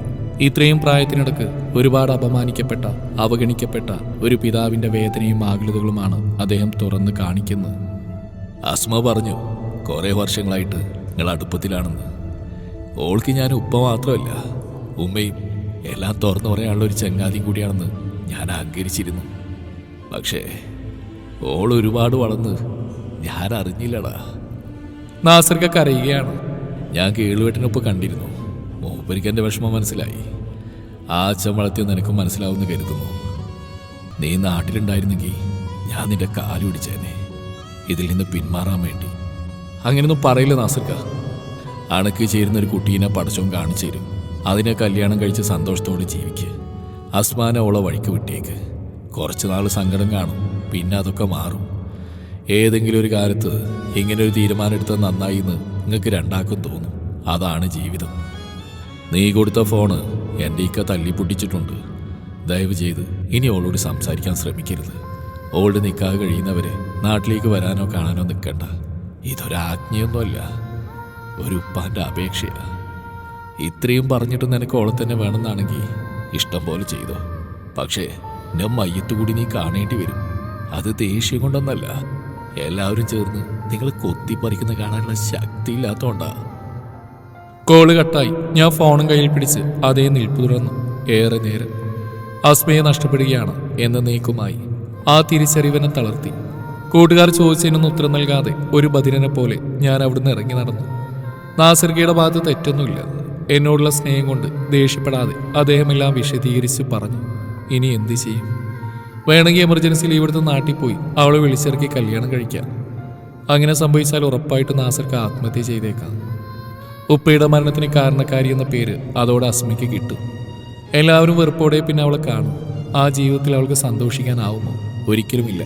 ഇത്രയും പ്രായത്തിനിടക്ക് ഒരുപാട് അപമാനിക്കപ്പെട്ട, അവഗണിക്കപ്പെട്ട ഒരു പിതാവിൻ്റെ വേദനയും ആകുലതകളുമാണ് അദ്ദേഹം തുറന്ന് കാണിക്കുന്നത്. അസ്മ പറഞ്ഞു കുറേ വർഷങ്ങളായിട്ട് നിങ്ങൾ അടുപ്പത്തിലാണെന്ന്. ഓൾക്ക് ഞാൻ ഉപ്പ മാത്രമല്ല ഉമ്മയും എല്ലാം തുറന്നു പറയാനുള്ള ഒരു ചങ്ങാതിയും കൂടിയാണെന്ന് ഞാൻ അഹങ്കരിച്ചിരുന്നു. പക്ഷേ ഓൾ ഒരുപാട് വളർന്ന് ഞാൻ അറിഞ്ഞില്ലടാ. നാസർക്ക കരയുകയാണ്. ഞാൻ കേളുവെട്ടിനൊപ്പം കണ്ടിരുന്നു. മൂപ്പരിക്ക് എൻ്റെ വിഷമം മനസ്സിലായി. ആ അച്ഛൻ വളർത്തിയ നിനക്കും മനസ്സിലാവുമെന്ന് കരുതുന്നു. നീ നാട്ടിലുണ്ടായിരുന്നെങ്കിൽ ഞാൻ നിന്റെ കാല് പിടിച്ചേനെ, ഇതിൽ നിന്ന് പിന്മാറാൻ വേണ്ടി. അങ്ങനെയൊന്നും പറയില്ല നാസർക്ക. അണക്ക് ചേരുന്ന ഒരു കുട്ടീനെ പടച്ചോൻ കാണിച്ചു തരും. അതിനെ കല്യാണം കഴിച്ച് സന്തോഷത്തോടെ ജീവിക്ക്. അസ്മാനെ ഓളെ വഴിക്ക് വിട്ടേക്ക്. കുറച്ച് നാൾ സങ്കടം കാണും, പിന്നെ അതൊക്കെ മാറും. ഏതെങ്കിലും ഒരു കാലത്ത് ഇങ്ങനൊരു തീരുമാനം എടുത്താൽ നന്നായി എന്ന് നിങ്ങൾക്ക് രണ്ടാക്കും തോന്നും. അതാണ് ജീവിതം. നീ കൊടുത്ത ഫോണ് എൻ്റെ ഇക്ക തല്ലിപ്പൊട്ടിച്ചിട്ടുണ്ട്. ദയവ് ചെയ്ത് ഇനി അവളോട് സംസാരിക്കാൻ ശ്രമിക്കരുത്. ഓൾഡ് നിൽക്കാതെ കഴിയുന്നവരെ നാട്ടിലേക്ക് വരാനോ കാണാനോ നിൽക്കണ്ട. ഇതൊരാജ്ഞയൊന്നുമല്ല, ഒരു ഉപ്പാൻ്റെ അപേക്ഷയാണ്. ഇത്രയും പറഞ്ഞിട്ട് നിനക്ക് ഓളെ തന്നെ വേണമെന്നാണെങ്കിൽ ഇഷ്ടം പോലെ ചെയ്തോ. പക്ഷേ എൻ്റെ മയ്യത്ത് കൂടി നീ കാണേണ്ടി വരും. അത് ദേഷ്യം കൊണ്ടൊന്നല്ല, എല്ലാവരും ചേർന്ന് നിങ്ങൾ കൊത്തിപ്പറിക്കുന്ന കാണാനുള്ള ശക്തി ഇല്ലാത്തോണ്ടാ. കോള് കട്ടായി. ഞാൻ ഫോണും കയ്യിൽ പിടിച്ച് അതേ നിൽപ്പ് തുറന്നു. ഏറെ നേരം അസ്മയെ നഷ്ടപ്പെടുകയാണ് എന്ന നീക്കുമായി ആ തിരിച്ചറിവനെ തളർത്തി. കൂട്ടുകാർ ചോദിച്ചതിനൊന്നും ഉത്തരം നൽകാതെ ഒരു ബധിരനെ പോലെ ഞാൻ അവിടുന്ന് ഇറങ്ങി നടന്നു. നാസർഗയുടെ ഭാഗത്ത് തെറ്റൊന്നുമില്ല. എന്നോടുള്ള സ്നേഹം കൊണ്ട് ദേഷ്യപ്പെടാതെ അദ്ദേഹമെല്ലാം വിശദീകരിച്ച് പറഞ്ഞു. ഇനി എന്ത് ചെയ്യും? വേണമെങ്കിൽ എമർജൻസി ലീവ് എടുത്ത് നാട്ടിൽ പോയി അവളെ വിളിച്ചിറക്കി കല്യാണം കഴിക്കാം. അങ്ങനെ സംഭവിച്ചാൽ ഉറപ്പായിട്ട് നാസർക്ക് ആത്മഹത്യ ചെയ്തേക്കാം. ഉപ്പയുടെ മരണത്തിന് കാരണക്കാരി എന്ന പേര് അതോടെ അസ്മയ്ക്ക് കിട്ടും. എല്ലാവരും വെറുപ്പോടെ പിന്നെ അവളെ കാണും. ആ ജീവിതത്തിൽ അവൾക്ക് സന്തോഷിക്കാനാവുമോ? ഒരിക്കലുമില്ല.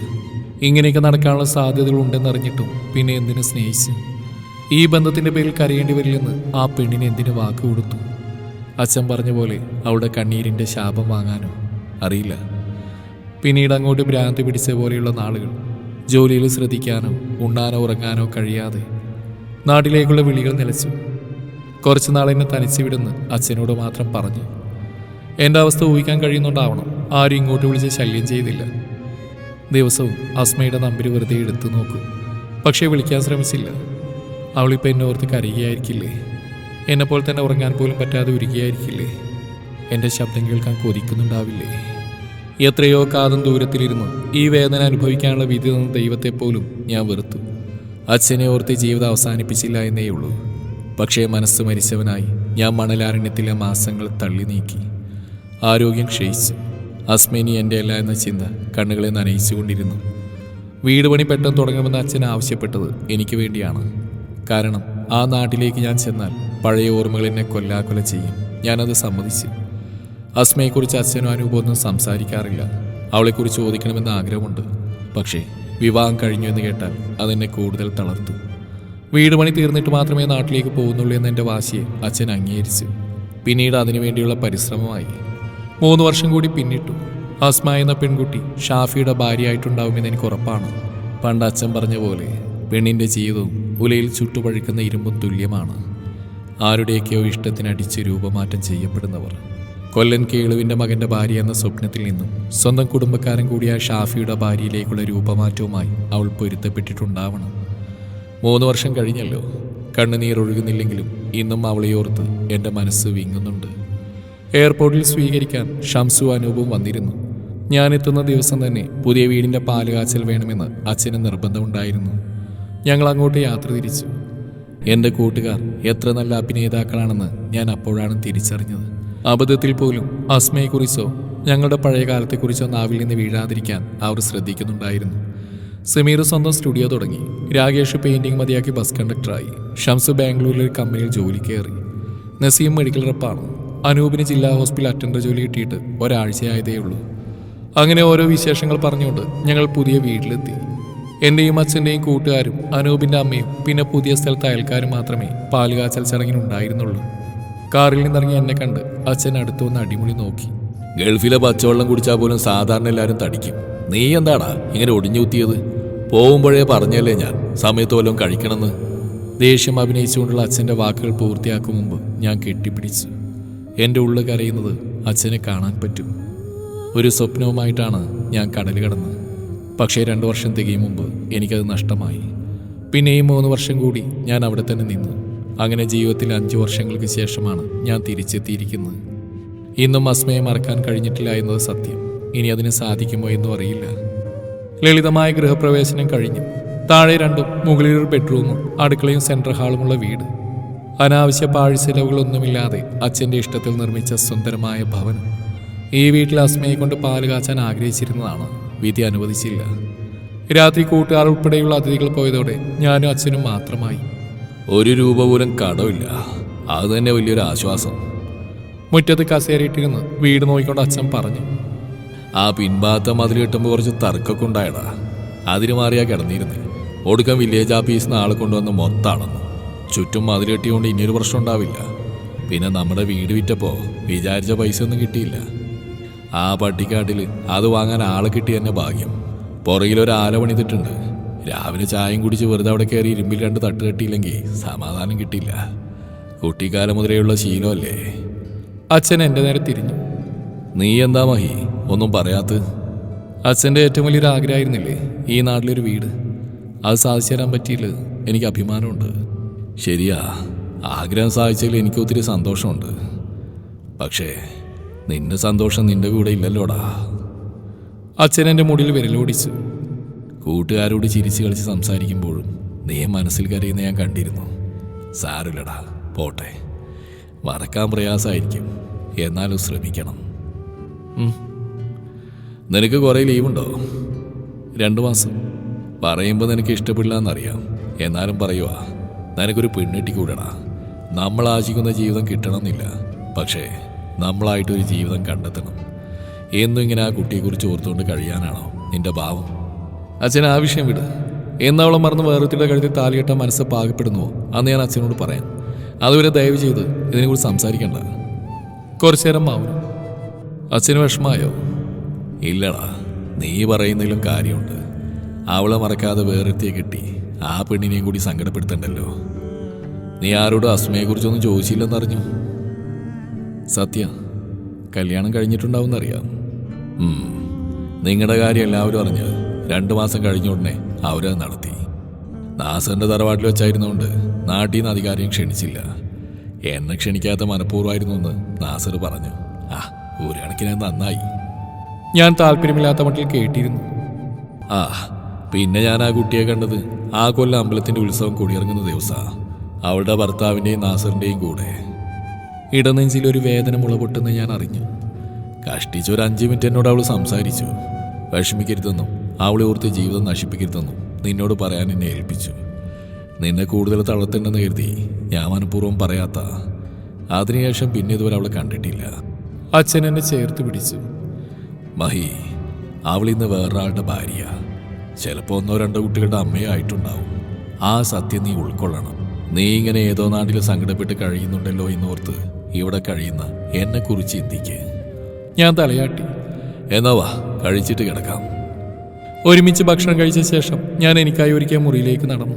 ഇങ്ങനെയൊക്കെ നടക്കാനുള്ള സാധ്യതകൾ ഉണ്ടെന്നറിഞ്ഞിട്ടും പിന്നെ എന്തിനു സ്നേഹിച്ചു? ഈ ബന്ധത്തിന്റെ പേരിൽ കരയേണ്ടി വരില്ലെന്ന് ആ പെണ്ണിന് എന്തിനു വാക്ക് കൊടുത്തു? അച്ഛൻ പറഞ്ഞ പോലെ അവളുടെ കണ്ണീരിന്റെ ശാപം വാങ്ങാനോ? അറിയില്ല. പിന്നീട് അങ്ങോട്ട് ഭ്രാന്തി പിടിച്ച പോലെയുള്ള നാളുകൾ. ജോലിയിൽ ശ്രദ്ധിക്കാനോ ഉണ്ണാനോ ഉറങ്ങാനോ കഴിയാതെ നാട്ടിലേക്കുള്ള വിളികൾ നിലച്ചു. കുറച്ചു നാൾ എന്നെ തനിച്ച് വിടുന്ന് അച്ഛനോട് മാത്രം പറഞ്ഞു. എൻ്റെ അവസ്ഥ ഊഹിക്കാൻ കഴിയുന്നുണ്ടാവണം ആരും ഇങ്ങോട്ട് വിളിച്ച് ശല്യം ചെയ്തില്ല. ദിവസവും അസ്മയുടെ നമ്പർ വെറുതെ എടുത്തു നോക്കും. പക്ഷേ വിളിക്കാൻ ശ്രമിച്ചില്ല. അവളിപ്പോൾ എന്നെ ഓർത്ത് കരയുകയായിരിക്കില്ലേ? എന്നെപ്പോലെ തന്നെ ഉറങ്ങാൻ പോലും പറ്റാതെ ഉരുകയായിരിക്കില്ലേ? എൻ്റെ ശബ്ദം കേൾക്കാൻ കൊതിക്കുന്നുണ്ടാവില്ലേ? എത്രയോ കാതം ദൂരത്തിലിരുന്ന് ഈ വേദന അനുഭവിക്കാനുള്ള വിധി തന്ന ദൈവത്തെപ്പോലും ഞാൻ വെറുത്തു. അച്ഛനെ ഓർത്ത് ജീവിതം അവസാനിപ്പിച്ചില്ല എന്നേ ഉള്ളൂ. പക്ഷേ മനസ്സ് മരിച്ചവനായി ഞാൻ മണലാരണ്യത്തിലെ മാസങ്ങൾ തള്ളി നീക്കി. ആരോഗ്യം ക്ഷയിച്ചു. അസ്മേനി എൻ്റെ അല്ല എന്ന ചിന്ത കണ്ണുകളെ നനയിച്ചുകൊണ്ടിരുന്നു. വീട് പണി പെട്ടെന്ന് തുടങ്ങണമെന്ന് അച്ഛൻ ആവശ്യപ്പെട്ടത് എനിക്ക് വേണ്ടിയാണ്. കാരണം ആ നാട്ടിലേക്ക് ഞാൻ ചെന്നാൽ പഴയ ഓർമ്മകൾ എന്നെ കൊല്ലാക്കൊല ചെയ്യും. ഞാനത് സമ്മതിച്ചു. അസ്മയെക്കുറിച്ച് അച്ഛനും അനൂപൊന്നും സംസാരിക്കാറില്ല. അവളെക്കുറിച്ച് ചോദിക്കണമെന്ന് ആഗ്രഹമുണ്ട്. പക്ഷേ വിവാഹം കഴിഞ്ഞു എന്ന് കേട്ടാൽ അതെന്നെ കൂടുതൽ തളർത്തു. വീട് പണി തീർന്നിട്ട് മാത്രമേ നാട്ടിലേക്ക് പോകുന്നുള്ളൂ എന്ന എൻ്റെ വാശിയെ അച്ഛൻ അംഗീകരിച്ചു. പിന്നീട് അതിനുവേണ്ടിയുള്ള പരിശ്രമമായി. 3 വർഷം കൂടി പിന്നിട്ടു. അസ്മ എന്ന പെൺകുട്ടി ഷാഫിയുടെ ഭാര്യയായിട്ടുണ്ടാവുമെന്ന് എനിക്ക് ഉറപ്പാണ്. പണ്ട് അച്ഛൻ പറഞ്ഞ പോലെ പെണ്ണിൻ്റെ ജീവിതവും ഉലയിൽ ചുട്ടുപഴുക്കുന്ന ഇരുമ്പും തുല്യമാണ്. ആരുടെയൊക്കെയോ ഇഷ്ടത്തിനടിച്ച് രൂപമാറ്റം ചെയ്യപ്പെടുന്നവർ. കൊല്ലൻ കേളുവിൻ്റെ മകൻ്റെ ഭാര്യ എന്ന സ്വപ്നത്തിൽ നിന്നും സ്വന്തം കുടുംബക്കാരൻ കൂടിയ ഷാഫിയുടെ ഭാര്യയിലേക്കുള്ള രൂപമാറ്റവുമായി അവൾ പൊരുത്തപ്പെട്ടിട്ടുണ്ടാവണം. 3 വർഷം കഴിഞ്ഞല്ലോ. കണ്ണുനീരൊഴുകുന്നില്ലെങ്കിലും ഇന്നും അവളെയോർത്ത് എൻ്റെ മനസ്സ് വിങ്ങുന്നുണ്ട്. എയർപോർട്ടിൽ സ്വീകരിക്കാൻ ഷംസു അനൂപും വന്നിരുന്നു. ഞാൻ എത്തുന്ന ദിവസം തന്നെ പുതിയ വീടിൻ്റെ പാലുകാച്ചൽ വേണമെന്ന് അച്ഛന് നിർബന്ധമുണ്ടായിരുന്നു. ഞങ്ങൾ അങ്ങോട്ട് യാത്ര തിരിച്ചു. എൻ്റെ കൂട്ടുകാർ എത്ര നല്ല അഭിനേതാക്കളാണെന്ന് ഞാൻ അപ്പോഴാണ് തിരിച്ചറിഞ്ഞത്. അബദ്ധത്തിൽ പോലും അസ്മയെക്കുറിച്ചോ ഞങ്ങളുടെ പഴയ കാലത്തെക്കുറിച്ചോ നാവിൽ നിന്ന് വീഴാതിരിക്കാൻ അവർ ശ്രദ്ധിക്കുന്നുണ്ടായിരുന്നു. സമീർ സ്വന്തം സ്റ്റുഡിയോ തുടങ്ങി. രാകേഷ് പെയിന്റിംഗ് മതിയാക്കി ബസ് കണ്ടക്ടറായി. ഷംസു ബാംഗ്ലൂരിലെ കമ്പനിയിൽ ജോലി കയറി. നസീം മെഡിക്കൽ റെപ്പാണ്. അനൂപിന് ജില്ലാ ഹോസ്പിറ്റൽ അറ്റൻഡർ ജോലി കിട്ടിയിട്ട് ഒരാഴ്ചയായതേ ഉള്ളൂ. അങ്ങനെ ഓരോ വിശേഷങ്ങൾ പറഞ്ഞുകൊണ്ട് ഞങ്ങൾ പുതിയ വീട്ടിലെത്തി. എൻ്റെയും അച്ഛൻ്റെയും കൂട്ടുകാരും അനൂപിൻ്റെ അമ്മയും പിന്നെ പുതിയ സ്ഥലത്ത് അയൽക്കാരും മാത്രമേ പാലുകാച്ചൽ ചടങ്ങിനുണ്ടായിരുന്നുള്ളൂ. കാറിൽ നിന്നിറങ്ങി എന്നെ കണ്ട് അച്ഛൻ അടുത്തുവന്ന് അടിമുടി നോക്കി. ഗൾഫിലെ പച്ചവെള്ളം കുടിച്ചാൽ പോലും സാധാരണ എല്ലാവരും തടിക്കും. നീ എന്താടാ ഇങ്ങനെ ഒടിഞ്ഞുകുത്തിയത്? പോകുമ്പോഴേ പറഞ്ഞല്ലേ ഞാൻ സമയത്ത് വല്ലതും കഴിക്കണമെന്ന്. ദേഷ്യം അഭിനയിച്ചുകൊണ്ടുള്ള അച്ഛൻ്റെ വാക്കുകൾ പൂർത്തിയാക്കും മുമ്പ് ഞാൻ കെട്ടിപ്പിടിച്ചു. എൻ്റെ ഉള്ളിൽ കരയുന്നത് അച്ഛനെ കാണാൻ പറ്റും. ഒരു സ്വപ്നവുമായിട്ടാണ് ഞാൻ കടൽ കടന്നത്. പക്ഷേ 2 വർഷം തികയും മുമ്പ് എനിക്കത് നഷ്ടമായി. പിന്നെയും 3 വർഷം കൂടി ഞാൻ അവിടെ തന്നെ നിന്നു. അങ്ങനെ ജീവിതത്തിൽ 5 വർഷങ്ങൾക്ക് ശേഷമാണ് ഞാൻ തിരിച്ചെത്തിയിരിക്കുന്നത്. ഇന്നും അസ്മയെ മറക്കാൻ കഴിഞ്ഞിട്ടില്ല എന്നത് സത്യം. ഇനി അതിന് സാധിക്കുമോ എന്നും അറിയില്ല. ലളിതമായ ഗൃഹപ്രവേശനം കഴിഞ്ഞു. താഴെ 2ഉം മുകളിലൊരു ബെഡ്റൂമും അടുക്കളയും സെൻട്രൽ ഹാളുമുള്ള വീട്. അനാവശ്യ പാഴ്ചെലവുകളൊന്നുമില്ലാതെ അച്ഛൻ്റെ ഇഷ്ടത്തിൽ നിർമ്മിച്ച സുന്ദരമായ ഭവനം. ഈ വീട്ടിൽ അസ്മയെ കൊണ്ട് പാല് കാച്ചാൻ ആഗ്രഹിച്ചിരുന്നതാണ്. വിധി അനുവദിച്ചില്ല. രാത്രി കൂട്ടുകാർ ഉൾപ്പെടെയുള്ള അതിഥികൾ പോയതോടെ ഞാനും അച്ഛനും മാത്രമായി. 1 രൂപ പോലും കടമില്ല. അത് തന്നെ വലിയൊരു ആശ്വാസം. മുറ്റത്ത് കസേരയിട്ടിരുന്ന് വീട് നോക്കിക്കൊണ്ട് അച്ഛൻ പറഞ്ഞു. ആ പിൻഭാഗത്തെ മതിൽ കെട്ടുമ്പോൾ കുറച്ച് തർക്കമൊക്കെ ഉണ്ടായടാ. അതിന് മാറിയാ കിടന്നിരുന്നേ. ഒടുക്കം വില്ലേജ് ഓഫീസിൽ നിന്ന് ആളെ കൊണ്ടുവന്ന് മൊത്താണെന്നു. ചുറ്റും മതിലെട്ടിക്കൊണ്ട് ഇനിയൊരു പ്രശ്നം ഉണ്ടാവില്ല. പിന്നെ നമ്മുടെ വീട് വിറ്റപ്പോൾ വിചാരിച്ച പൈസ ഒന്നും കിട്ടിയില്ല. ആ പട്ടിക്കാട്ടിൽ അത് വാങ്ങാൻ ആളെ കിട്ടി തന്നെ ഭാഗ്യം. പുറകിലൊരു ആല പണിതിട്ടുണ്ട്. രാവിലെ ചായയും കുടിച്ച് വെറുതെ അവിടെ കയറി ഇരുമ്പിൽ 2 തട്ട് കെട്ടിയില്ലെങ്കിൽ സമാധാനം കിട്ടില്ല. കുട്ടിക്കാലം മുതലേയുള്ള ശീലമല്ലേ. അച്ഛൻ എൻ്റെ നേരെ തിരിഞ്ഞു. നീ എന്താ മഹി ഒന്നും പറയാത്ത? അച്ഛൻ്റെ ഏറ്റവും വലിയൊരു ആഗ്രഹമായിരുന്നില്ലേ ഈ നാട്ടിലൊരു വീട്? അത് സാധിച്ചു തരാൻ പറ്റിയില്ല. എനിക്ക് അഭിമാനമുണ്ട്. ശരിയാ, ആഗ്രഹം സാധിച്ചതിൽ എനിക്ക് ഒത്തിരി സന്തോഷമുണ്ട്. പക്ഷേ നിന്റെ സന്തോഷം നിന്റെ കൂടെ ഇല്ലല്ലോടാ. അച്ഛൻ എൻ്റെ മുടിയിൽ വിരലോടിച്ചു. കൂട്ടുകാരോട് ചിരിച്ചു കളിച്ച് സംസാരിക്കുമ്പോഴും നീ മനസ്സിൽ കരയുന്ന ഞാൻ കണ്ടിരുന്നു. സാരമില്ലടാ, പോട്ടെ. മറക്കാൻ പ്രയാസമായിരിക്കും, എന്നാലും ശ്രമിക്കണം. നിനക്ക് കുറേ ലീവുണ്ടോ? 2 മാസം. പറയുമ്പോൾ നിനക്ക് ഇഷ്ടപ്പെടില്ല എന്നറിയാം. എന്നാലും പറയുക, നിനക്കൊരു പെണ്ണിട്ടിക്കൂടടാ. നമ്മൾ ആശിക്കുന്ന ജീവിതം കിട്ടണമെന്നില്ല, പക്ഷേ നമ്മളായിട്ടൊരു ജീവിതം കണ്ടെത്തണം. എന്നും ഇങ്ങനെ ആ കുട്ടിയെക്കുറിച്ച് ഓർത്തുകൊണ്ട് കഴിയാനാണോ നിന്റെ ഭാവം? അച്ഛൻ ആ വിഷയം വിട്. എന്നവളെ മറന്ന് വേറൊരുത്തിയുടെ കഴുത്തിൽ താലി കെട്ടാൻ മനസ്സ് പാകപ്പെടുന്നുവോ അന്ന് ഞാൻ അച്ഛനോട് പറയാം. അതുവരെ ദയവ് ചെയ്ത് ഇതിനെക്കുറിച്ച് സംസാരിക്കണ്ട. കുറച്ചു നേരം മൗനം. അച്ഛന് വിഷമായോ? ഇല്ലടാ, നീ പറയുന്നതിലും കാര്യമുണ്ട്. അവളെ മറക്കാതെ വേറെത്തിയെ കിട്ടി ആ പെണ്ണിനെയും കൂടി സങ്കടപ്പെടുത്തണ്ടല്ലോ. നീ ആരോടും അസ്മയെക്കുറിച്ചൊന്നും ചോദിച്ചില്ലെന്നറിഞ്ഞു. സത്യ, കല്യാണം കഴിഞ്ഞിട്ടുണ്ടാവുമെന്നറിയാം. നിങ്ങളുടെ കാര്യം എല്ലാവരും അറിഞ്ഞ് 2 മാസം കഴിഞ്ഞ ഉടനെ അവരത് നടത്തി. നാസറിന്റെ തറവാട്ടിൽ വെച്ചായിരുന്നുകൊണ്ട് നാട്ടിൽ നിന്ന് അധികാരം ക്ഷണിച്ചില്ല. എന്നെ ക്ഷണിക്കാത്ത മനഃപൂർവ്വമായിരുന്നു എന്ന് നാസർ പറഞ്ഞു. ഒരു കണക്കിന് നന്നായി. ഞാൻ താല്പര്യമില്ലാത്ത മട്ടിൽ കേട്ടിരുന്നു. പിന്നെ ഞാൻ ആ കുട്ടിയെ കണ്ടത് ആ കൊല്ലം അമ്പലത്തിന്റെ ഉത്സവം കൊടിയിറങ്ങുന്ന ദിവസമാണ്. അവളുടെ ഭർത്താവിൻ്റെയും നാസറിൻ്റെയും കൂടെ. ഇടനെഞ്ചിലൊരു വേദന മുളപൊട്ടെന്ന് ഞാൻ അറിഞ്ഞു. കഷ്ടിച്ച് ഒരു 5 മിനിറ്റ് എന്നോട് അവൾ സംസാരിച്ചു. വിഷമിക്കരുതെന്നും അവളെ ഓർത്ത് ജീവിതം നശിപ്പിക്കരുതെന്നും നിന്നോട് പറയാൻ എന്നെ ഏൽപ്പിച്ചു. നിന്നെ കൂടുതൽ തളർത്തേണ്ടെന്ന് കരുതി ഞാൻ മനഃപൂർവ്വം പറയാത്ത. അതിനുശേഷം പിന്നെ ഇതുവരെ അവളെ കണ്ടിട്ടില്ല. അച്ഛൻ എന്നെ ചേർത്ത് പിടിച്ചു. മഹി, അവളിന്ന് വേറൊരാളുടെ ഭാര്യ, ചിലപ്പോൾ 1-2 കുട്ടികളുടെ അമ്മയായിട്ടുണ്ടാവും. ആ സത്യം നീ ഉൾക്കൊള്ളണം. നീ ഇങ്ങനെ ഏതോ നാട്ടിൽ സങ്കടപ്പെട്ട് കഴിയുന്നുണ്ടല്ലോ എന്നോർത്ത് ഇവിടെ കഴിയുന്ന എന്നെക്കുറിച്ച് ചിന്തിക്ക്. ഞാൻ തലയാട്ടി. എന്നാ വാ, കഴിച്ചിട്ട് കിടക്കാം. ഒരുമിച്ച് ഭക്ഷണം കഴിച്ച ശേഷം ഞാൻ എനിക്കായി ഒരുക്കിയ മുറിയിലേക്ക് നടന്നു.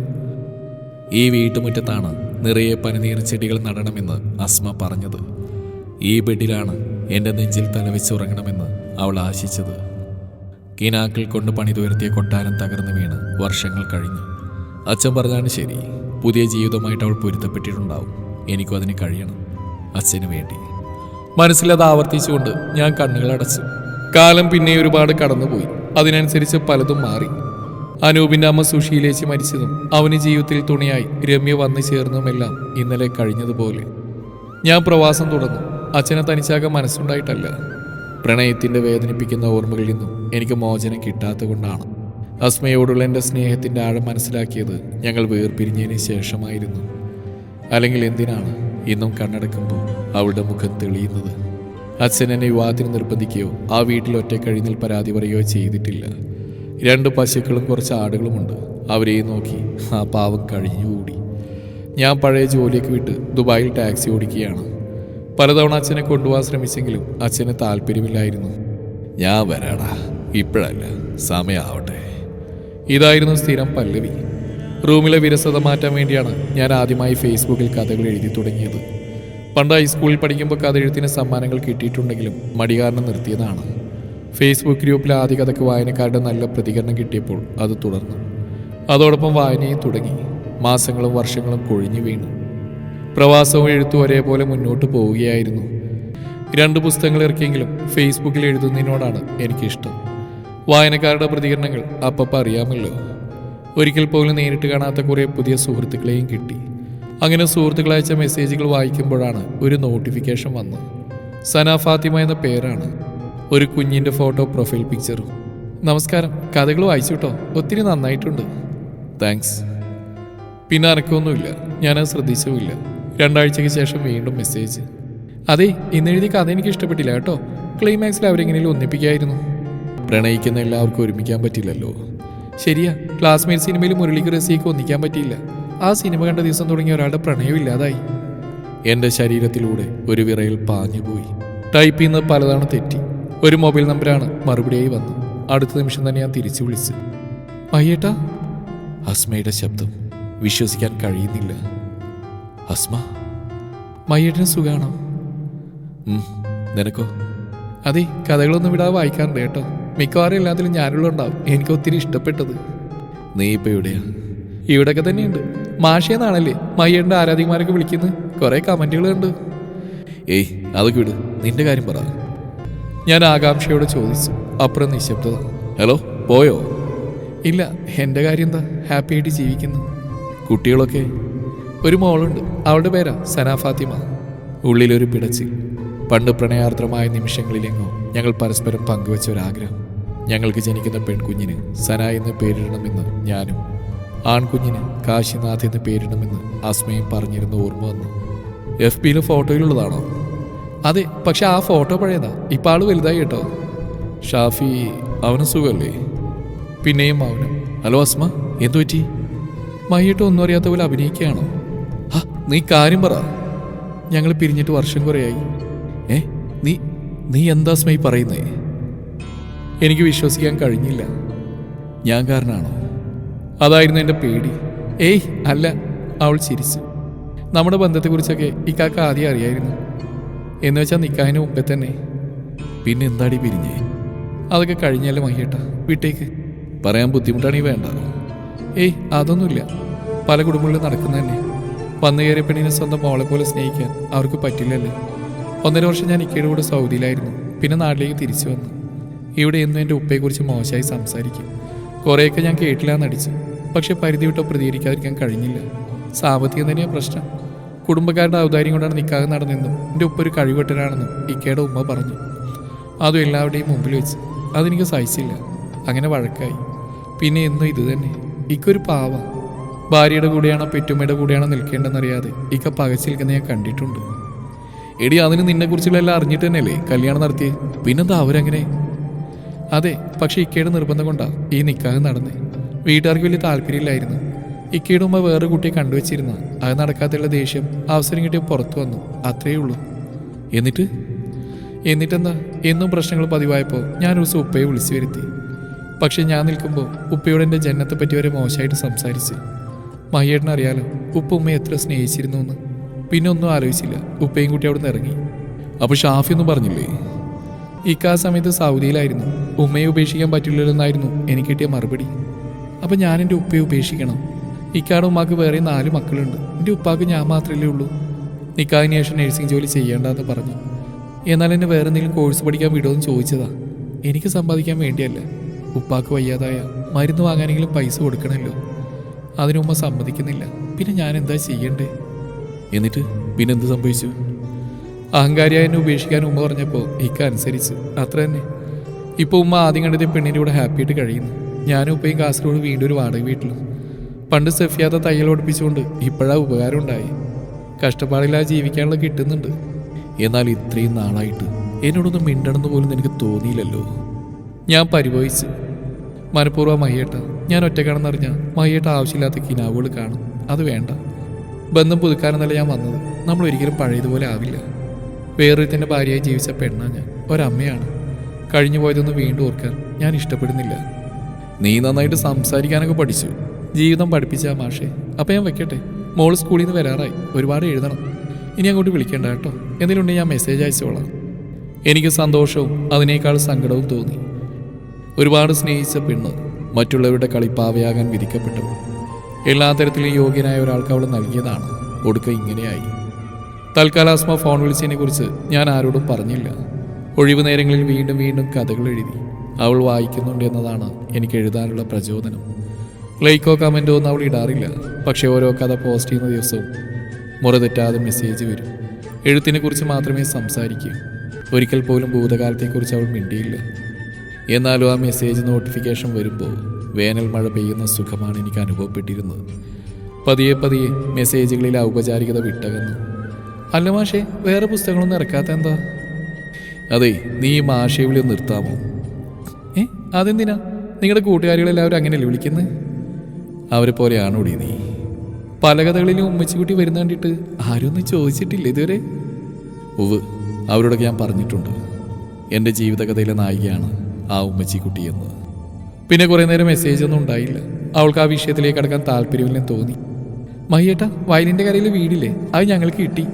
ഈ വീട്ടുമുറ്റത്താണ് നിറയെ പനിനീർ ചെടികൾ നടണമെന്ന് അസ്മ പറഞ്ഞത്. ഈ ബെഡിലാണ് എൻ്റെ നെഞ്ചിൽ തലവെച്ചുറങ്ങണമെന്ന് അവൾ ആശിച്ചത്. കിനാക്കൾ കൊണ്ട് പണിതുയർത്തിയ കൊട്ടാരം തകർന്നു വീണ് വർഷങ്ങൾ കഴിഞ്ഞു. അച്ഛൻ പറഞ്ഞാണ് ശരി. പുതിയ ജീവിതമായിട്ട് അവൾ പൊരുത്തപ്പെട്ടിട്ടുണ്ടാവും. എനിക്കും അതിന് കഴിയണം, അച്ഛന് വേണ്ടി. മനസ്സിലത് ആവർത്തിച്ചുകൊണ്ട് ഞാൻ കണ്ണുകൾ അടച്ചു. കാലം പിന്നെ ഒരുപാട് കടന്നുപോയി. അതിനനുസരിച്ച് പലതും മാറി. അനൂപിന്റെ അമ്മ സുശീലേച്ചി മരിച്ചതും അവന് ജീവിതത്തിൽ തുണയായി രമ്യ വന്നു ചേർന്നതുമെല്ലാം ഇന്നലെ കഴിഞ്ഞതുപോലെ. ഞാൻ പ്രവാസം തുടർന്നു. അച്ഛനെ തനിച്ചാകാൻ മനസ്സുണ്ടായിട്ടല്ല. പ്രണയത്തിന്റെ വേദനിപ്പിക്കുന്ന ഓർമ്മകളിൽ നിന്നും എനിക്ക് മോചനം കിട്ടാത്ത കൊണ്ടാണ്. അസ്മയോടുള്ള എൻ്റെ സ്നേഹത്തിന്റെ ആഴം മനസ്സിലാക്കിയത് ഞങ്ങൾ വേർപിരിഞ്ഞതിന് ശേഷമായിരുന്നു. അല്ലെങ്കിൽ എന്തിനാണ് ഇന്നും കണ്ണടക്കുമ്പോൾ അവളുടെ മുഖം തെളിയുന്നത്? അച്ഛൻ എന്നെ വിവാഹത്തിന് നിർബന്ധിക്കുകയോ ആ വീട്ടിൽ ഒറ്റ കഴിഞ്ഞാൽ പരാതി പറയുകയോ ചെയ്തിട്ടില്ല. 2 പശുക്കളും കുറച്ച് ആടുകളുമുണ്ട്. അവരെയും നോക്കി ആ പാവം കഴിഞ്ഞുകൂടി. ഞാൻ പഴയ ജോലിയൊക്കെ വിട്ട് ദുബായിൽ ടാക്സി ഓടിക്കുകയാണ്. പലതവണ അച്ഛനെ കൊണ്ടുപോകാൻ ശ്രമിച്ചെങ്കിലും അച്ഛന് താല്പര്യമില്ലായിരുന്നു. ഞാൻ വരാടാ, ഇപ്പോഴല്ല, സമയമാവട്ടെ. ഇതായിരുന്നു സ്ഥിരം പല്ലവി. റൂമിലെ വിരസത മാറ്റാൻ വേണ്ടിയാണ് ഞാൻ ആദ്യമായി ഫേസ്ബുക്കിൽ കഥകൾ എഴുതി തുടങ്ങിയത്. പണ്ട് ഹൈസ്കൂളിൽ പഠിക്കുമ്പോൾ കഥ എഴുത്തിന് സമ്മാനങ്ങൾ കിട്ടിയിട്ടുണ്ടെങ്കിലും മടി കാരണം നിർത്തിയതാണ്. ഫേസ്ബുക്ക് ഗ്രൂപ്പിൽ ആദ്യ കഥയ്ക്ക് വായനക്കാരുടെ നല്ല പ്രതികരണം കിട്ടിയപ്പോൾ അത് തുടർന്നു. അതോടൊപ്പം വായനയും തുടങ്ങി. മാസങ്ങളും വർഷങ്ങളും കൊഴിഞ്ഞു വീണു. പ്രവാസവും എഴുത്തും ഒരേപോലെ മുന്നോട്ട് പോവുകയായിരുന്നു. 2 പുസ്തകങ്ങൾ ഇറക്കിയെങ്കിലും ഫേസ്ബുക്കിൽ എഴുതുന്നതിനോടാണ് എനിക്കിഷ്ടം. വായനക്കാരുടെ പ്രതികരണങ്ങൾ അപ്പം അറിയാമല്ലോ. ഒരിക്കൽ പോലും നേരിട്ട് കാണാത്ത കുറേ പുതിയ സുഹൃത്തുക്കളെയും കിട്ടി. അങ്ങനെ സുഹൃത്തുക്കൾ അയച്ച മെസ്സേജുകൾ വായിക്കുമ്പോഴാണ് ഒരു നോട്ടിഫിക്കേഷൻ വന്നത്. സന ഫാത്തിമ എന്ന പേരാണ്. ഒരു കുഞ്ഞിൻ്റെ ഫോട്ടോ പ്രൊഫൈൽ പിക്ചറും. നമസ്കാരം, കഥകൾ വായിച്ചു കേട്ടോ, ഒത്തിരി നന്നായിട്ടുണ്ട്. താങ്ക്സ്. പിന്നെ അനക്കൊന്നുമില്ല. ഞാനത് ശ്രദ്ധിച്ചുമില്ല. 2 ആഴ്ചയ്ക്ക് ശേഷം വീണ്ടും മെസ്സേജ്. അതെ, ഇന്നെഴുതിയ കഥ എനിക്ക് ഇഷ്ടപ്പെട്ടില്ല കേട്ടോ. ക്ലൈമാക്സിൽ അവരെങ്ങനെയും ഒന്നിപ്പിക്കായിരുന്നു. പ്രണയിക്കുന്ന എല്ലാവർക്കും ഒരുമിക്കാൻ പറ്റില്ലല്ലോ. ശരിയാ, ക്ലാസ്മേറ്റ് സിനിമയിൽ മുരളിക്ക് റസിയൊക്കെ ഒന്നിക്കാൻ പറ്റിയില്ല. ആ സിനിമ കണ്ട ദിവസം തുടങ്ങിയ ഒരാളുടെ പ്രണയം ഇല്ലാതായി. എൻ്റെ ശരീരത്തിലൂടെ ഒരു വിറയിൽ പാഞ്ഞുപോയി. ടൈപ്പ് ചെയ്യുന്നത് പലതവണ തെറ്റി. ഒരു മൊബൈൽ നമ്പറാണ് മറുപടിയായി വന്നു. അടുത്ത നിമിഷം തന്നെ ഞാൻ തിരിച്ചു വിളിച്ചു. മയ്യേട്ടാ. അസ്മയുടെ ശബ്ദം വിശ്വസിക്കാൻ കഴിയുന്നില്ല. അസ്മ, മയ്യേട്ടന് സുഖാണോ? നിനക്കോ? അതെ, കഥകളൊന്നും വിടാതെ വായിക്കാറുണ്ട് കേട്ടോ. മിക്കവാറും എല്ലാത്തിലും ഞാനുള്ളുണ്ടാവും. എനിക്ക് ഒത്തിരി ഇഷ്ടപ്പെട്ടത്. നീ ഇപ്പൊ എവിടെയാ? ഇവിടെയൊക്കെ തന്നെയുണ്ട്. മാഷേന്നാണല്ലേ മയ്യേട്ടൻ്റെ ആരാധികമാരൊക്കെ വിളിക്കുന്നത്. കുറേ കമൻറ്റുകളുണ്ട്. ഏയ് അതൊക്കെ വിട്, നിന്റെ കാര്യം പറ. ഞാൻ ആകാംക്ഷയോട് ചോദിച്ചു. അപ്പുറം നിശബ്ദത. ഹലോ, പോയോ? ഇല്ല, എൻ്റെ കാര്യം എന്താ, ഹാപ്പി ആയിട്ട് ജീവിക്കുന്നു. കുട്ടികളൊക്കെ? ഒരു മോളുണ്ട്, അവളുടെ പേരാ സന ഫാത്തിമ. ഉള്ളിലൊരു പിടച്ചിൽ. പണ്ട് പ്രണയാർദ്രമായ നിമിഷങ്ങളിലെങ്ങോ ഞങ്ങൾ പരസ്പരം പങ്കുവെച്ച ഒരാഗ്രഹം. ഞങ്ങൾക്ക് ജനിക്കുന്ന പെൺകുഞ്ഞിന് സന എന്ന് പേരിടണമെന്ന് ഞാനും, ആൺകുഞ്ഞിന് കാശിനാഥ് എന്ന് പേരിടണമെന്ന് അസ്മയും പറഞ്ഞിരുന്ന ഓർമ്മ വന്നു. FBയിലെ ഫോട്ടോയിലുള്ളതാണോ? അതെ, പക്ഷെ ആ ഫോട്ടോ പഴയതാ. ഇപ്പം ആള് വലുതായി കേട്ടോ. ഷാഫി, അവന് സുഖമല്ലേ? പിന്നെയും മൗനം. ഹലോ അസ്മ, എന്തു പറ്റി? മയ്യേട്ട് ഒന്നും അറിയാത്ത പോലെ അഭിനയിക്കുകയാണോ? നീ കാര്യം പറ. ഞങ്ങൾ പിരിഞ്ഞിട്ട് വർഷം കുറയായി. നീ എന്താ അസ്മ ഈ പറയുന്നേ? എനിക്ക് വിശ്വസിക്കാൻ കഴിഞ്ഞില്ല. ഞാൻ കാരണമാണോ? അതായിരുന്നു എൻ്റെ പേടി. ഏയ് അല്ല, അവൾ ചിരിച്ചു. നമ്മുടെ ബന്ധത്തെക്കുറിച്ചൊക്കെ ഇക്കാക്ക് ആദ്യം അറിയായിരുന്നു. എന്ന് വെച്ചാൽ നിക്കാഹിന് മുമ്പേ തന്നെ. പിന്നെ എന്താടി പിരിഞ്ഞേ? അതൊക്കെ കഴിഞ്ഞാലും മയ്യേട്ടാ, വിട്ടേക്ക്. പറയാൻ ബുദ്ധിമുട്ടാണീ വേണ്ട. ഏയ് അതൊന്നുമില്ല, പല കുടുംബങ്ങളിലും നടക്കുന്ന തന്നെ. വന്നു കയറിയ പെണ്ണിനെ സ്വന്തം മോളെ പോലെ സ്നേഹിക്കാൻ അവർക്ക് പറ്റില്ലല്ലോ. 1.5 വർഷം ഞാൻ ഇക്കയുടെ കൂടെ സൗദിയിലായിരുന്നു. പിന്നെ നാട്ടിലേക്ക് തിരിച്ചു വന്നു. ഇവിടെ എന്നും എൻ്റെ ഉപ്പയെക്കുറിച്ച് മോശമായി സംസാരിക്കും. കുറേയൊക്കെ ഞാൻ കേട്ടില്ലാന്നടിച്ചു. പക്ഷെ പരിധി വിട്ടോ പ്രതികരിക്കാതിരിക്കാൻ കഴിഞ്ഞില്ല. സാമ്പത്തികം തന്നെയാണ് പ്രശ്നം. കുടുംബക്കാരുടെ ഔദാര്യം കൊണ്ടാണ് നിക്കാഹ് നടന്നെന്നും എൻ്റെ ഉപ്പ ഒരു കഴിവെട്ടനാണെന്നും ഇക്കയുടെ ഉമ്മ പറഞ്ഞു. അതും എല്ലാവരുടെയും മുമ്പിൽ വെച്ച്. അതെനിക്ക് സഹിച്ചില്ല. അങ്ങനെ വഴക്കായി. പിന്നെ എന്നും ഇത് തന്നെ. ഇക്കൊരു പാവ. ഭാര്യയുടെ കൂടെയാണോ പെറ്റുമ്മയുടെ കൂടെയാണോ നിൽക്കേണ്ടെന്നറിയാതെ ഇക്ക പകച്ചു നിൽക്കുന്ന ഞാൻ കണ്ടിട്ടുണ്ട്. എടി, അതിന് നിന്നെക്കുറിച്ചുള്ള എല്ലാം അറിഞ്ഞിട്ട് തന്നെയല്ലേ കല്യാണം നടത്തിയേ? പിന്നെന്താ അവരങ്ങനെ? അതെ, പക്ഷെ ഇക്കയുടെ നിർബന്ധം കൊണ്ടാ ഈ നിക്കാഹ് നടന്നേ. വീട്ടുകാർക്ക് വലിയ താല്പര്യമില്ലായിരുന്നു. ഇക്കയുടെ ഉമ്മ വേറെ കുട്ടിയെ കണ്ടുവച്ചിരുന്ന. അത് നടക്കാത്തുള്ള ദേഷ്യം അവസരം കിട്ടിയ പുറത്തു വന്നു. അത്രയേ ഉള്ളൂ. എന്നിട്ടെന്താ, എന്നും പ്രശ്നങ്ങൾ പതിവായപ്പോൾ ഞാനൊരു ദിവസം ഉപ്പയെ വിളിച്ചു വരുത്തി. പക്ഷെ ഞാൻ നിൽക്കുമ്പോൾ ഉപ്പയോട് എൻ്റെ ജന്നത്തെ പറ്റി വരെ മോശമായിട്ട് സംസാരിച്ച്. മയ്യേട്ടനറിയാലോ ഉപ്പ ഉമ്മയെ എത്ര സ്നേഹിച്ചിരുന്നു എന്ന്. പിന്നെ ഒന്നും ആലോചിച്ചില്ല, ഉപ്പയും കുട്ടി അവിടെ നിന്ന് ഇറങ്ങി. അപ്പോൾ ഷാഫി ഒന്നും പറഞ്ഞില്ലേ? ഇക്കാ സമയത്ത് സൗദിയിലായിരുന്നു. ഉമ്മയെ ഉപേക്ഷിക്കാൻ പറ്റില്ലെന്നായിരുന്നു എനിക്ക് കിട്ടിയ മറുപടി. അപ്പം ഞാൻ എൻ്റെ ഉപ്പയെ ഉപേക്ഷിക്കണം? ഇക്കാടെ ഉമ്മാക്ക് വേറെ 4 മക്കളുണ്ട്. എൻ്റെ ഉപ്പാക്ക് ഞാൻ മാത്രമല്ലേ ഉള്ളൂ. നിക്കാഹിന് ശേഷം നഴ്സിംഗ് ജോലി ചെയ്യേണ്ടെന്ന് പറഞ്ഞു. എന്നാൽ എന്നെ വേറെ എന്തെങ്കിലും കോഴ്സ് പഠിക്കാൻ വിടുമെന്ന് ചോദിച്ചതാ. എനിക്ക് സമ്പാദിക്കാൻ വേണ്ടിയല്ല. ഉപ്പാക്ക് വയ്യാതായ മരുന്ന് വാങ്ങാനെങ്കിലും പൈസ കൊടുക്കണമല്ലോ. അതിനുമ്മ സമ്മതിക്കുന്നില്ല. പിന്നെ ഞാൻ എന്താ ചെയ്യണ്ടേ? എന്നിട്ട് പിന്നെന്ത് സംഭവിച്ചു? അഹങ്കാരിയായ എന്നെ ഉപേക്ഷിക്കാൻ ഉമ്മ പറഞ്ഞപ്പോൾ ഇക്ക അനുസരിച്ച്. അത്ര തന്നെ. ഇപ്പോൾ ഉമ്മ ആദ്യം കണ്ടത് പെണ്ണിൻ്റെ കൂടെ ഹാപ്പിയായിട്ട് കഴിയുന്നു. ഞാനും ഉപ്പയും കാസർഗോഡ് വീണ്ടും ഒരു വാടക വീട്ടിലും. പണ്ട് സെഫിയാത്ത തയ്യൽ ഓടിപ്പിച്ചുകൊണ്ട് ഇപ്പോഴാ ഉപകാരം ഉണ്ടായി. കഷ്ടപ്പാടില്ലാതെ ജീവിക്കാനുള്ള കിട്ടുന്നുണ്ട്. എന്നാൽ ഇത്രയും നാളായിട്ട് എന്നോടൊന്നും മിണ്ടണമെന്ന് പോലും നിനക്ക് തോന്നിയില്ലല്ലോ. ഞാൻ പരിഭവിച്ചു. മനഃപൂർവ്വം മയ്യേട്ട, ഞാൻ ഒറ്റക്കാണെന്നറിഞ്ഞാൽ മയ്യേട്ട ആവശ്യമില്ലാത്ത കിനാവുകൾ കാണും. അത് വേണ്ട. ബന്ധം പുതുക്കാനെന്നല്ല ഞാൻ വന്നത്. നമ്മൾ ഒരിക്കലും പഴയതുപോലെ ആവില്ല. വേറൊരുത്തിൻ്റെ ഭാര്യയായി ജീവിച്ച പെണ്ണാ ഞാൻ. ഒരമ്മയാണ്. കഴിഞ്ഞു പോയതൊന്നും വീണ്ടും ഓർക്കാൻ ഞാൻ ഇഷ്ടപ്പെടുന്നില്ല. നീ നന്നായിട്ട് സംസാരിക്കാനൊക്കെ പഠിച്ചു. ജീവിതം പഠിപ്പിച്ച മാഷേ. അപ്പം ഞാൻ വെക്കട്ടെ. മോള് സ്കൂളിൽ നിന്ന് വരാറായി. ഒരുപാട് എഴുതണം. ഇനി അങ്ങോട്ട് വിളിക്കേണ്ട കേട്ടോ. എന്തെങ്കിലും ഉണ്ടെങ്കിൽ ഞാൻ മെസ്സേജ് അയച്ചോളാം. എനിക്ക് സന്തോഷവും അതിനേക്കാൾ സങ്കടവും തോന്നി. ഒരുപാട് സ്നേഹിച്ച പെണ്ണ് മറ്റുള്ളവരുടെ കളിപ്പാവയാകാൻ വിധിക്കപ്പെട്ടു. എല്ലാ തരത്തിലും യോഗ്യനായ ഒരാൾക്ക് അവൾ നൽകിയതാണ്. ഒടുക്ക ഇങ്ങനെയായി. തൽക്കാലം അസ്മ ഫോൺ വിളിച്ചതിനെ കുറിച്ച് ഞാൻ ആരോടും പറഞ്ഞില്ല. ഒഴിവു നേരങ്ങളിൽ വീണ്ടും വീണ്ടും കഥകൾ എഴുതി. അവൾ വായിക്കുന്നുണ്ട് എന്നതാണ് എനിക്ക് എഴുതാനുള്ള പ്രചോദനം. ലൈക്കോ കമൻറ്റോ ഒന്നും അവൾ ഇടാറില്ല. പക്ഷെ ഓരോ കഥ പോസ്റ്റ് ചെയ്യുന്ന ദിവസവും മുറ തെറ്റാതെ മെസ്സേജ് വരും. എഴുത്തിനെ കുറിച്ച് മാത്രമേ സംസാരിക്കൂ. ഒരിക്കൽ പോലും ഭൂതകാലത്തെക്കുറിച്ച് അവൾ മിണ്ടിയില്ല. എന്നാലും ആ മെസ്സേജ് നോട്ടിഫിക്കേഷൻ വരുമ്പോൾ വേനൽ മഴ പെയ്യുന്ന സുഖമാണ് എനിക്ക് അനുഭവപ്പെട്ടിരുന്നത്. പതിയെ പതിയെ മെസ്സേജുകളിൽ ഔപചാരികത വിട്ടകന്നു. അല്ല മാഷേ, വേറെ പുസ്തകങ്ങളൊന്നും ഇറക്കാത്ത എന്താ? അതെ, നീ ഈ മാഷയെ വിളി നിർത്താമോ? അതെന്തിനാ? നിങ്ങളുടെ കൂട്ടുകാരികളെല്ലാവരും അങ്ങനെയല്ലേ വിളിക്കുന്നത്? അവരെ പോലെയാണോടി നീ? പല കഥകളിലും ഉമ്മച്ചിക്കുട്ടി വരുന്ന കണ്ടിട്ട് ആരും ഒന്നും ചോദിച്ചിട്ടില്ല ഇതുവരെ. ഉവ്, അവരോടൊക്കെ ഞാൻ പറഞ്ഞിട്ടുണ്ട് എൻ്റെ ജീവിതകഥയിലെ നായികയാണ് ആ ഉമ്മച്ചിക്കുട്ടി എന്ന്. പിന്നെ കുറേ നേരം മെസ്സേജ് ഒന്നും ഉണ്ടായില്ല. അവൾക്ക് ആ വിഷയത്തിലേക്ക് കടക്കാൻ താല്പര്യമില്ലെന്ന് തോന്നി. മഹിയേട്ടാ, വയലിൻ്റെ കരയിൽ വീടില്ലേ, അത് ഞങ്ങൾക്ക് കിട്ടി.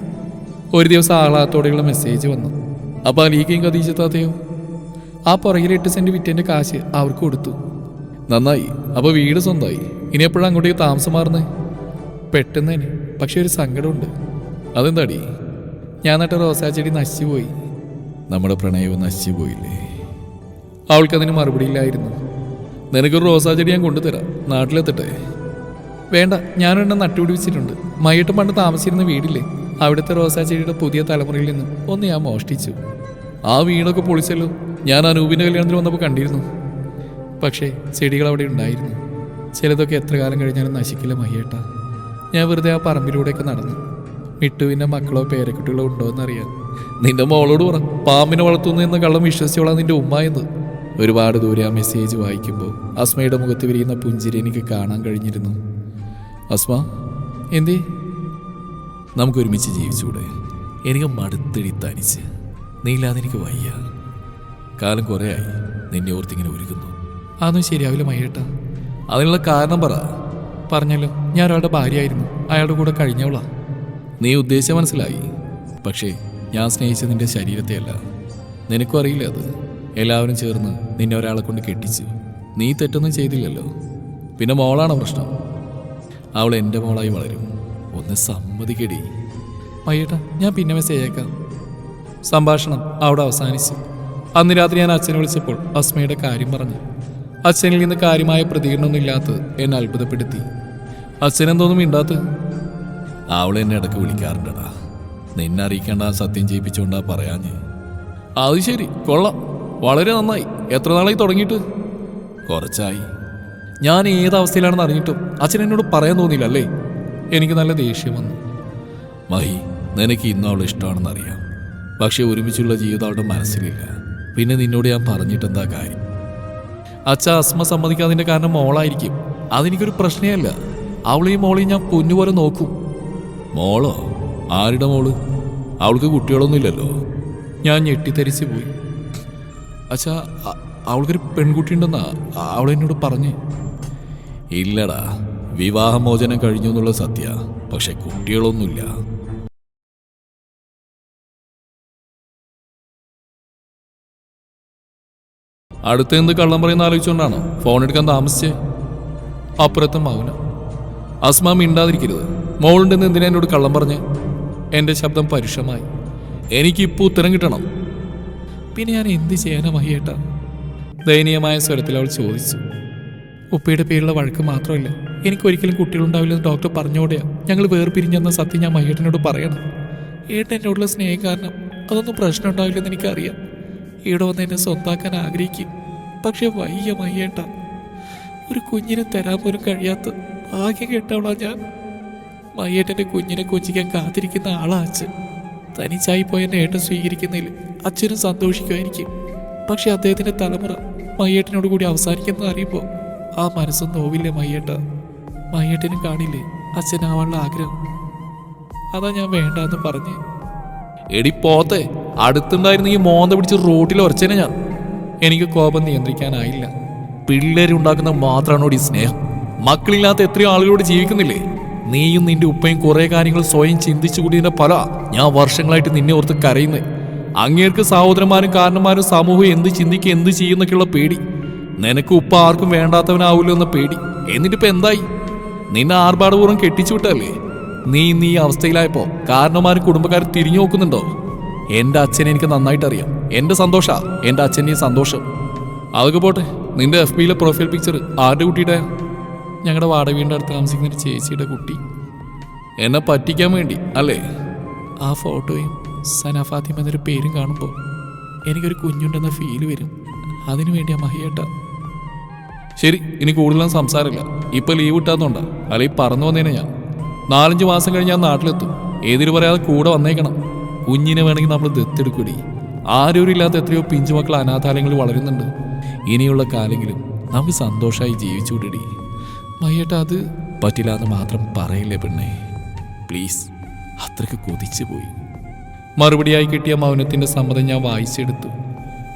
ഒരു ദിവസം ആഹ്ലാദത്തോടെയുള്ള മെസ്സേജ് വന്നു. അപ്പോൾ അലീക്കയും കതീജത്താത്തയോ? ആ പുറകിൽ 8 സെന്റ് വിറ്റേൻ്റെ കാശ് അവർക്ക് കൊടുത്തു. നന്നായി, അപ്പോൾ വീട് സ്വന്തമായി. ഇനി എപ്പോഴും അങ്ങോട്ടേക്ക് താമസം മാറുന്നത്? പെട്ടെന്ന് തന്നെ, പക്ഷെ ഒരു സങ്കടമുണ്ട്. അതെന്താടി? ഞാൻ നട്ട റോസാ ചെടി നശിച്ചു പോയി. നമ്മുടെ പ്രണയവും നശിച്ചു പോയില്ലേ? അവൾക്കതിന് മറുപടിയില്ലായിരുന്നു. നിനക്കൊരു റോസാ ചെടി ഞാൻ കൊണ്ടുതരാം, നാട്ടിലെത്തട്ടെ? വേണ്ട, ഞാനൊരെണ്ണം നട്ടുപിടിപ്പിച്ചിട്ടുണ്ട്. മയ്യട്ടും പണ്ട് താമസിച്ചിരുന്ന വീടില്ലേ, അവിടുത്തെ റോസാ ചെടിയുടെ പുതിയ തലമുറയിൽ നിന്നും ഒന്ന് ഞാൻ മോഷ്ടിച്ചു. ആ വീടൊക്കെ പൊളിച്ചല്ലോ. ഞാൻ അനൂപിൻ്റെ കല്യാണത്തിന് വന്നപ്പോൾ കണ്ടിരുന്നു. പക്ഷേ ചെടികൾ അവിടെ ഉണ്ടായിരുന്നു. ചിലതൊക്കെ എത്ര കാലം കഴിഞ്ഞാലും നശിക്കില്ല മയ്യേട്ടാ. ഞാൻ വെറുതെ ആ പറമ്പിലൂടെയൊക്കെ നടന്നു. മിട്ടുവിൻ്റെ മക്കളോ പേരക്കുട്ടികളോ ഉണ്ടോ എന്നറിയാം. നിന്റെ മോളോട് പറ, പാമ്പിനെ വളർത്തുന്നു എന്ന കള്ളം വിശ്വസിച്ചോളാം നിന്റെ ഉമ്മ എന്ന്. ഒരുപാട് ദൂരെ ആ മെസ്സേജ് വായിക്കുമ്പോൾ അസ്മയുടെ മുഖത്ത് വിരിയുന്ന പുഞ്ചിരി എനിക്ക് കാണാൻ കഴിഞ്ഞിരുന്നു. അസ്മ, എന്തേ? നമുക്കൊരുമിച്ച് ജീവിച്ചൂടെ? എനിക്ക് മടുത്തിടി തനിച്ച്. നീ ഇല്ലാതെ എനിക്ക് വയ്യ. കാലം കുറേ ആയി നിന്നെ ഓർത്തിങ്ങനെ ഒരുക്കുന്നു. അതൊന്നും ശരിയാവില്ല മയ്യേട്ടാ. അതിനുള്ള കാരണം പറ. പറഞ്ഞല്ലോ, ഞാൻ ഒരാളുടെ ഭാര്യയായിരുന്നു, അയാളുടെ കൂടെ കഴിഞ്ഞവളാ. നീ ഉദ്ദേശിച്ച മനസ്സിലായി. പക്ഷേ ഞാൻ സ്നേഹിച്ച നിന്റെ ശരീരത്തെയല്ല. നിനക്കും അറിയില്ല അത്. എല്ലാവരും ചേർന്ന് നിന്നെ ഒരാളെ കൊണ്ട് കെട്ടിച്ചു. നീ തെറ്റൊന്നും ചെയ്തില്ലല്ലോ. പിന്നെ മോളാണ് പ്രശ്നം. അവൾ എൻ്റെ മോളായി വളരും. ഒന്ന് സമ്മതിക്കടി മയ്യേട്ടാ. ഞാൻ പിന്നെ മെസ്സേജ് അയക്കാം. സംഭാഷണം അവിടെ അവസാനിച്ചു. അന്ന് രാത്രി ഞാൻ അച്ഛനെ വിളിച്ചപ്പോൾ അസ്മയുടെ കാര്യം പറഞ്ഞു. അച്ഛനിൽ നിന്ന് കാര്യമായ പ്രതികരണമൊന്നും ഇല്ലാത്തത് എന്നെ അത്ഭുതപ്പെടുത്തി. അച്ഛനെന്തോന്നും ഇണ്ടാത്ത്? അവൾ എന്നെ ഇടയ്ക്ക് വിളിക്കാറുണ്ടടാ. നിന്നെ അറിയിക്കേണ്ട സത്യം ചെയ്യിപ്പിച്ചുകൊണ്ടാ പറയാഞ്ഞ്. അത് ശരി, കൊള്ളാം, വളരെ നന്നായി. എത്ര നാളായി തുടങ്ങിയിട്ട്? കുറച്ചായി. ഞാൻ ഏത് അവസ്ഥയിലാണെന്ന് അറിഞ്ഞിട്ടും അച്ഛൻ എന്നോട് പറയാൻ തോന്നിയില്ല അല്ലേ? എനിക്ക് നല്ല ദേഷ്യം വന്നു. മഹി, നിനക്ക് ഇന്നും അവൾ ഇഷ്ടമാണെന്നറിയാം. പക്ഷെ ഒരുമിച്ചുള്ള ജീവിതം അവളുടെ മനസ്സിലില്ല. പിന്നെ നിന്നോട് ഞാൻ പറഞ്ഞിട്ടെന്താ കാര്യം? അച്ഛ, അസ്മ സമ്മതിക്കാതിൻ്റെ കാരണം മോളായിരിക്കും. അതെനിക്കൊരു പ്രശ്നമല്ല. അവളെയും മോളെയും ഞാൻ പൊന്നുപോലെ നോക്കും. മോളോ? ആരുടെ മോള്? അവൾക്ക് കുട്ടികളൊന്നുമില്ലല്ലോ. ഞാൻ ഞെട്ടിത്തരിച്ചു പോയി. അച്ഛാ, അവൾക്കൊരു പെൺകുട്ടിയുണ്ടെന്നാ അവളെന്നോട് പറഞ്ഞ്. ഇല്ലടാ, വിവാഹമോചനം കഴിഞ്ഞു എന്നുള്ള സത്യ. പക്ഷെ കുട്ടികളൊന്നുമില്ല. അടുത്ത എന്ത് കള്ളം പറയുന്ന ആലോചിച്ചുകൊണ്ടാണോ ഫോൺ എടുക്കാൻ താമസിച്ചേ? അപ്പുറത്തെ മൗനം. അസ്മ മിണ്ടാതിരിക്കരുത്. മോളുണ്ടെന്ന് എന്തിനാ എന്നോട് കള്ളം പറഞ്ഞ്? എൻ്റെ ശബ്ദം പരുഷമായി. എനിക്കിപ്പോൾ ഉത്തരം കിട്ടണം. പിന്നെ ഞാൻ എന്ത് ചെയ്യാനാ മഹിയേട്ടാ? ദയനീയമായ സ്വരത്തിൽ അവൾ ചോദിച്ചു. ഉപ്പയുടെ പേരുള്ള വഴക്ക് മാത്രമല്ല, എനിക്കൊരിക്കലും കുട്ടികളുണ്ടാവില്ലെന്ന് ഡോക്ടർ പറഞ്ഞോടെയാ ഞങ്ങൾ വേർപിരിഞ്ഞെന്ന സത്യം ഞാൻ മയ്യേട്ടനോട് പറയണം. ഏട്ടൻ എന്നോടുള്ള സ്നേഹം കാരണം അതൊന്നും പ്രശ്നം ഉണ്ടാവില്ലെന്ന് എനിക്കറിയാം. ഇവിടെ വന്ന് എന്നെ സ്വന്താക്കാൻ ആഗ്രഹിക്കും. പക്ഷെ വയ്യ മയ്യേട്ട. ഒരു കുഞ്ഞിനെ തരാൻ പോലും കഴിയാത്ത ഭാഗ്യം കേട്ടവളാ ഞാൻ. മയ്യേട്ടൻ്റെ കുഞ്ഞിനെ കൊഞ്ചിക്കാൻ കാത്തിരിക്കുന്ന ആളാ അച്ഛൻ. തനിച്ചായി പോയ എന്നെ ഏട്ടൻ സ്വീകരിക്കുന്നതിൽ അച്ഛനും സന്തോഷിക്കുമായിരിക്കും. പക്ഷെ അദ്ദേഹത്തിൻ്റെ തലമുറ മയ്യേട്ടനോട് കൂടി അവസാനിക്കുന്നത് അറിയുമ്പോൾ ആ മനസ്സും നോവില്ലേ മയ്യേട്ട? മയ്യേട്ടനും കാണില്ലേ അച്ഛനാവാനുള്ള ആഗ്രഹം? അതാ ഞാൻ വേണ്ടാന്ന് പറഞ്ഞേ. എടി പോത്തെ, അടുത്തുണ്ടായിരുന്ന ഈ മോന്ത പിടിച്ച് റോട്ടിൽ ഉറച്ചേനെ ഞാൻ. എനിക്ക് കോപം നിയന്ത്രിക്കാനായില്ല. പിള്ളേരുണ്ടാക്കുന്ന മാത്രമാണോ ഈ സ്നേഹം? മക്കളില്ലാത്ത എത്രയോ ആളുകളോട് ജീവിക്കുന്നില്ലേ? നീയും നിന്റെ ഉപ്പയും കുറെ കാര്യങ്ങൾ സ്വയം ചിന്തിച്ചു കൂടിയതിന്റെ ഫല ഞാൻ വർഷങ്ങളായിട്ട് നിന്നെ ഓർത്ത് കരയുന്നത്. അങ്ങേർക്ക് സഹോദരന്മാരും കാരണന്മാരും സമൂഹം എന്ത് ചിന്തിക്കുക എന്ത് ചെയ്യുന്നൊക്കെയുള്ള പേടി. നിനക്ക് ഉപ്പ ആർക്കും വേണ്ടാത്തവനാവില്ലോ എന്ന പേടി. എന്നിട്ടിപ്പോ എന്തായി? നിന്നെ ആർഭാടപൂർവ്വം കെട്ടിച്ചു വിട്ടല്ലേ? നീ അവസ്ഥയിലായപ്പോ കാരണന്മാരും കുടുംബക്കാരും തിരിഞ്ഞു നോക്കുന്നുണ്ടോ? എൻ്റെ അച്ഛനെ എനിക്ക് നന്നായിട്ട് അറിയാം. എൻ്റെ സന്തോഷാ എൻ്റെ അച്ഛൻ്റെ സന്തോഷം. അതൊക്കെ പോട്ടെ, നിന്റെ FB-യിലെ പ്രൊഫൈൽ പിക്ചർ ആരുടെ കുട്ടിയുടെ? ഞങ്ങളുടെ വാടകയുടെ അടുത്ത് താമസിക്കുന്ന ഒരു ചേച്ചിയുടെ കുട്ടി. എന്നെ പറ്റിക്കാൻ വേണ്ടി അല്ലേ? ആ ഫോട്ടോയും സന ഫാത്തിമ എന്നൊരു പേരും കാണുമ്പോൾ എനിക്കൊരു കുഞ്ഞുണ്ടെന്ന ഫീല് വരും. അതിനു വേണ്ടിയാ മഹിയേട്ട. ശരി, ഇനി കൂടുതലും സംസാരമില്ല. ഇപ്പൊ ലീവ് ഇട്ടാന്നുണ്ടാ, അല്ലെങ്കിൽ പറന്നു വന്നേനെ ഞാൻ. 4-5 മാസം കഴിഞ്ഞ് ഞാൻ നാട്ടിലെത്തും. ഏതിന് പറയാതെ കൂടെ വന്നേക്കണം. കുഞ്ഞിനെ വേണമെങ്കിൽ നമ്മൾ ദത്തെടുക്കൂടി. ആരോരും ഇല്ലാത്ത എത്രയോ പിഞ്ചുമക്കൾ അനാഥാലയങ്ങളിൽ വളരുന്നുണ്ട്. ഇനിയുള്ള കാലെങ്കിലും നമുക്ക് സന്തോഷമായി ജീവിച്ചുകൂടി. മയ്യേട്ട അത് പറ്റില്ല എന്ന് മാത്രം പറയില്ലേ പെണ്ണേ, പ്ലീസ്. അത്രയ്ക്ക് കൊതിച്ചു പോയി. മറുപടിയായി കിട്ടിയ മൗനത്തിന്റെ സമ്മതം ഞാൻ വായിച്ചെടുത്തു.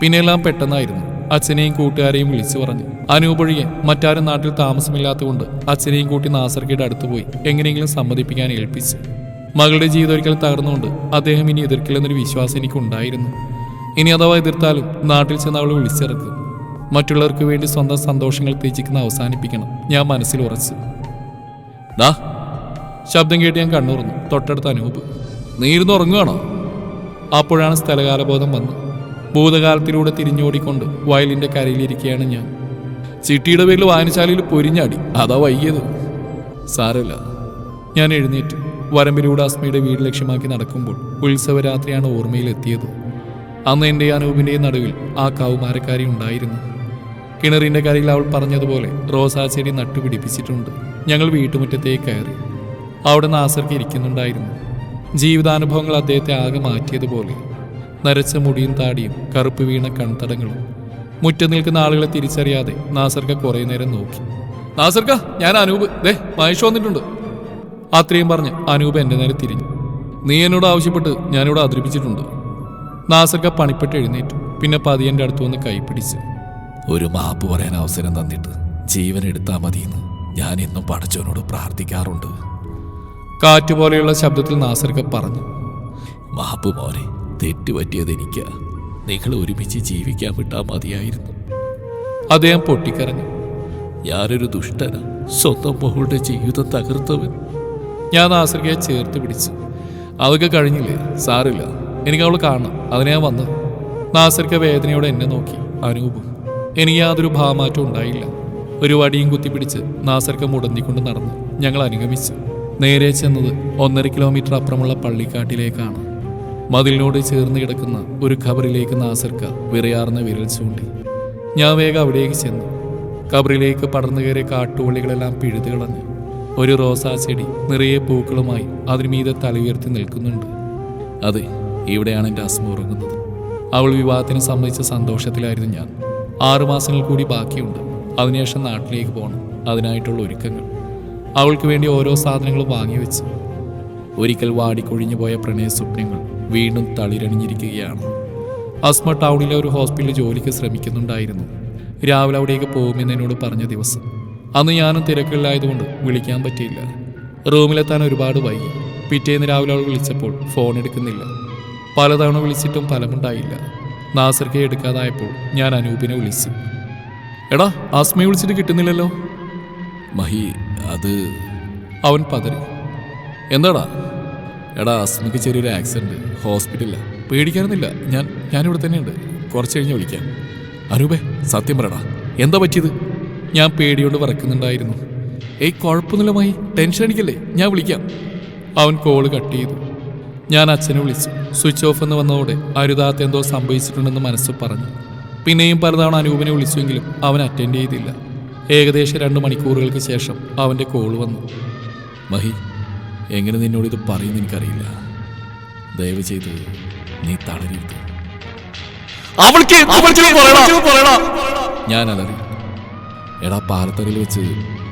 പിന്നെല്ലാം പെട്ടെന്നായിരുന്നു. അച്ഛനെയും കൂട്ടുകാരെയും വിളിച്ചു പറഞ്ഞു. അനൂപൊഴികെ മറ്റാരും നാട്ടിൽ താമസമില്ലാത്തതുകൊണ്ട് അച്ഛനെയും കൂട്ടി നാസർക്കയുടെ അടുത്ത് പോയി എങ്ങനെയെങ്കിലും സമ്മതിപ്പിക്കാൻ ഏൽപ്പിച്ചു. മകളുടെ ജീവിതം ഒരിക്കൽ തകർന്നുകൊണ്ട് അദ്ദേഹം ഇനി എതിർക്കില്ലെന്നൊരു വിശ്വാസം എനിക്കുണ്ടായിരുന്നു. ഇനി അഥവാ എതിർത്താലും നാട്ടിൽ ചെന്ന് അവൾ വിളിച്ചിറക്കും. മറ്റുള്ളവർക്ക് വേണ്ടി സ്വന്തം സന്തോഷങ്ങൾ ത്യജിക്കുന്ന അവസാനിപ്പിക്കണം ഞാൻ മനസ്സിൽ ഉറച്ചു. ദാ ശബ്ദം കേട്ട് ഞാൻ കണ്ണുറന്നു. തൊട്ടടുത്ത അനൂപ്. നീ ഇരുന്ന് ഉറങ്ങുകയാണോ? അപ്പോഴാണ് സ്ഥലകാലബോധം വന്നു. ഭൂതകാലത്തിലൂടെ തിരിഞ്ഞോടിക്കൊണ്ട് വയലിന്റെ കരയിലിരിക്കുകയാണ് ഞാൻ. ചിട്ടിയുടെ പേരിൽ വായനശാലയിൽ പൊരിഞ്ഞാടി, അതാ വൈകിയത്. സാരമില്ല. ഞാൻ എഴുന്നേറ്റു. വരമ്പിലൂടെ അസ്മയുടെ വീട് ലക്ഷ്യമാക്കി നടക്കുമ്പോൾ ഉത്സവരാത്രിയാണ് ഓർമ്മയിലെത്തിയത്. അന്ന് എൻ്റെ അനൂപിൻ്റെയും നടുവിൽ ആ കൗമാരക്കാരി ഉണ്ടായിരുന്നു. കിണറിൻ്റെ കരയിൽ അവൾ പറഞ്ഞതുപോലെ റോസാ ചെടി നട്ടുപിടിപ്പിച്ചിട്ടുണ്ട്. ഞങ്ങൾ വീട്ടുമുറ്റത്തേക്ക് കയറി. അവിടെ നാസർക്ക് ഇരിക്കുന്നുണ്ടായിരുന്നു. ജീവിതാനുഭവങ്ങൾ അദ്ദേഹത്തെ ആകെ മാറ്റിയതുപോലെ. നരച്ച മുടിയും താടിയും കറുപ്പ് വീണ കൺതടങ്ങളും. മുറ്റം നിൽക്കുന്ന ആളുകളെ തിരിച്ചറിയാതെ നാസർക്ക കുറേ നേരം നോക്കി. നാസർക്ക, ഞാൻ അനൂപ്, ദേ മഹേഷ് വന്നിട്ടുണ്ട്. അത്രയും പറഞ്ഞ് അനൂപ് എൻ്റെ നേരെ തിരിഞ്ഞു. നീ എന്നോട് ആവശ്യപ്പെട്ട് ഞാനിവിടെ അവതരിപ്പിച്ചിട്ടുണ്ട്. നാസർക്ക പണിപ്പെട്ട് എഴുന്നേറ്റു. പിന്നെ പതിയൻ്റെ അടുത്ത് വന്ന് കൈപ്പിടിച്ച്. ഒരു മാപ്പ് പറയാൻ അവസരം തന്നിട്ട് ജീവൻ എടുത്താൽ മതിയെന്ന് ഞാൻ എന്നും പടച്ചവനോട് പ്രാർത്ഥിക്കാറുണ്ട്. കാറ്റുപോലെയുള്ള ശബ്ദത്തിൽ നാസർക്ക പറഞ്ഞു. മാപ്പ് മോനെ, തെറ്റുപറ്റിയത് എനിക്കാ. നിങ്ങൾ ഒരുമിച്ച് ജീവിക്കാൻ വിട്ടാൽ മതിയായിരുന്നു. അദ്ദേഹം പൊട്ടിക്കരഞ്ഞു. ഞാനൊരു ദുഷ്ടനാ, സ്വന്തം മോളുടെ ജീവിതം തകർത്തവൻ. ഞാൻ നാസർക്കയെ ചേർത്ത് പിടിച്ചു. അതൊക്കെ കഴിഞ്ഞില്ലേ, സാറില്ല, എനിക്ക് അവൾ കാണണം, അതിനെ ഞാൻ വന്നത്. നാസർക്ക വേദനയോടെ എന്നെ നോക്കി. അനൂപും. എനിക്ക് യാതൊരു ഭാവമാറ്റവും ഉണ്ടായില്ല. ഒരു വടിയും കുത്തിപ്പിടിച്ച് നാസർക്ക മുടന്തിക്കൊണ്ട് നടന്നു. ഞങ്ങൾ അനുഗമിച്ചു. നേരെ ചെന്നത് 1.5 കിലോമീറ്റർ അപ്പുറമുള്ള പള്ളിക്കാട്ടിലേക്കാണ്. മതിലിനോട് ചേർന്ന് കിടക്കുന്ന ഒരു ഖബറിലേക്ക് നാസർക്ക വിറയാർന്ന വിരൽ ചൂണ്ടി. ഞാൻ വേഗം അവിടേക്ക് ചെന്നു. ഖബറിലേക്ക് പടർന്നു കയറിയ കാട്ടുവള്ളികളെല്ലാം പിഴുതു കളഞ്ഞു. ഒരു റോസാ ചെടി നിറയെ പൂക്കളുമായി അതിന് മീതെ തലയുയർത്തി നിൽക്കുന്നുണ്ട്. അതെ, ഇവിടെയാണ് എൻ്റെ അസ്മ ഉറങ്ങുന്നത്. അവൾ വിവാഹത്തിന് സമ്മതിച്ച സന്തോഷത്തിലായിരുന്നു ഞാൻ. 6 മാസങ്ങൾ കൂടി ബാക്കിയുണ്ട്. അതിനുശേഷം നാട്ടിലേക്ക് പോകണം. അതിനായിട്ടുള്ള ഒരുക്കങ്ങൾ. അവൾക്ക് വേണ്ടി ഓരോ സാധനങ്ങളും വാങ്ങിവെച്ചു. ഒരിക്കൽ വാടിക്കൊഴിഞ്ഞു പോയ പ്രണയ സ്വപ്നങ്ങൾ വീണ്ടും തളിരണിഞ്ഞിരിക്കുകയാണ്. അസ്മ ടൗണിലെ ഒരു ഹോസ്പിറ്റലിൽ ജോലിക്ക് ശ്രമിക്കുന്നുണ്ടായിരുന്നു. രാവിലെ അവിടേക്ക് പോകുമെന്ന് എന്നോട് പറഞ്ഞ ദിവസം. അന്ന് ഞാനും തിരക്കിലായതുകൊണ്ട് വിളിക്കാൻ പറ്റിയില്ല. റൂമിലെത്താൻ ഒരുപാട് വൈകി. പിറ്റേന്ന് രാവിലെ അവൾ വിളിച്ചപ്പോൾ ഫോൺ എടുക്കുന്നില്ല. പലതവണ വിളിച്ചിട്ടും ഫലമുണ്ടായില്ല. നാസർക്കയെ എടുക്കാതായപ്പോൾ ഞാൻ അനൂപിനെ വിളിച്ചു. എടാ, അസ്മയെ വിളിച്ചിട്ട് കിട്ടുന്നില്ലല്ലോ. മഹി, അത്... അവൻ പതറി. എന്താടാ? എടാ, അസ്മയ്ക്ക് ചെറിയൊരു ആക്സിഡന്റ്, ഹോസ്പിറ്റലില്ല. പേടിക്കാനൊന്നുമില്ല, ഞാനിവിടെ തന്നെയുണ്ട്. കുറച്ച് കഴിഞ്ഞ് വിളിക്കാം. അനൂപേ, സത്യം പറയടാ, എന്താ പറ്റിയത്? ഞാൻ പേടിയോട് വിറക്കുന്നുണ്ടായിരുന്നു. ഏയ് കുഴപ്പമൊന്നുമില്ല മായി, ടെൻഷൻ അടിക്കല്ലേ, ഞാൻ വിളിക്കാം. അവൻ കോള് കട്ട് ചെയ്തു. ഞാൻ അച്ഛനെ വിളിച്ചു. സ്വിച്ച് ഓഫ് എന്ന് വന്നതോടെ അരുതാത്ത എന്തോ സംഭവിച്ചിട്ടുണ്ടെന്ന് മനസ്സ് പറഞ്ഞു. പിന്നെയും പലതവണ അനൂപിനെ വിളിച്ചുവെങ്കിലും അവൻ അറ്റൻഡ് ചെയ്തില്ല. ഏകദേശം 2 മണിക്കൂറുകൾക്ക് ശേഷം അവൻ്റെ കോള് വന്നു. മഹി, എങ്ങനെ നിന്നോടിത് പറയുമെന്ന് എനിക്കറിയില്ല. ദയവ് ചെയ്ത് നീ തളരരുത്. ഞാൻ അലറി. എടാ, പാലത്തറയിൽ വെച്ച്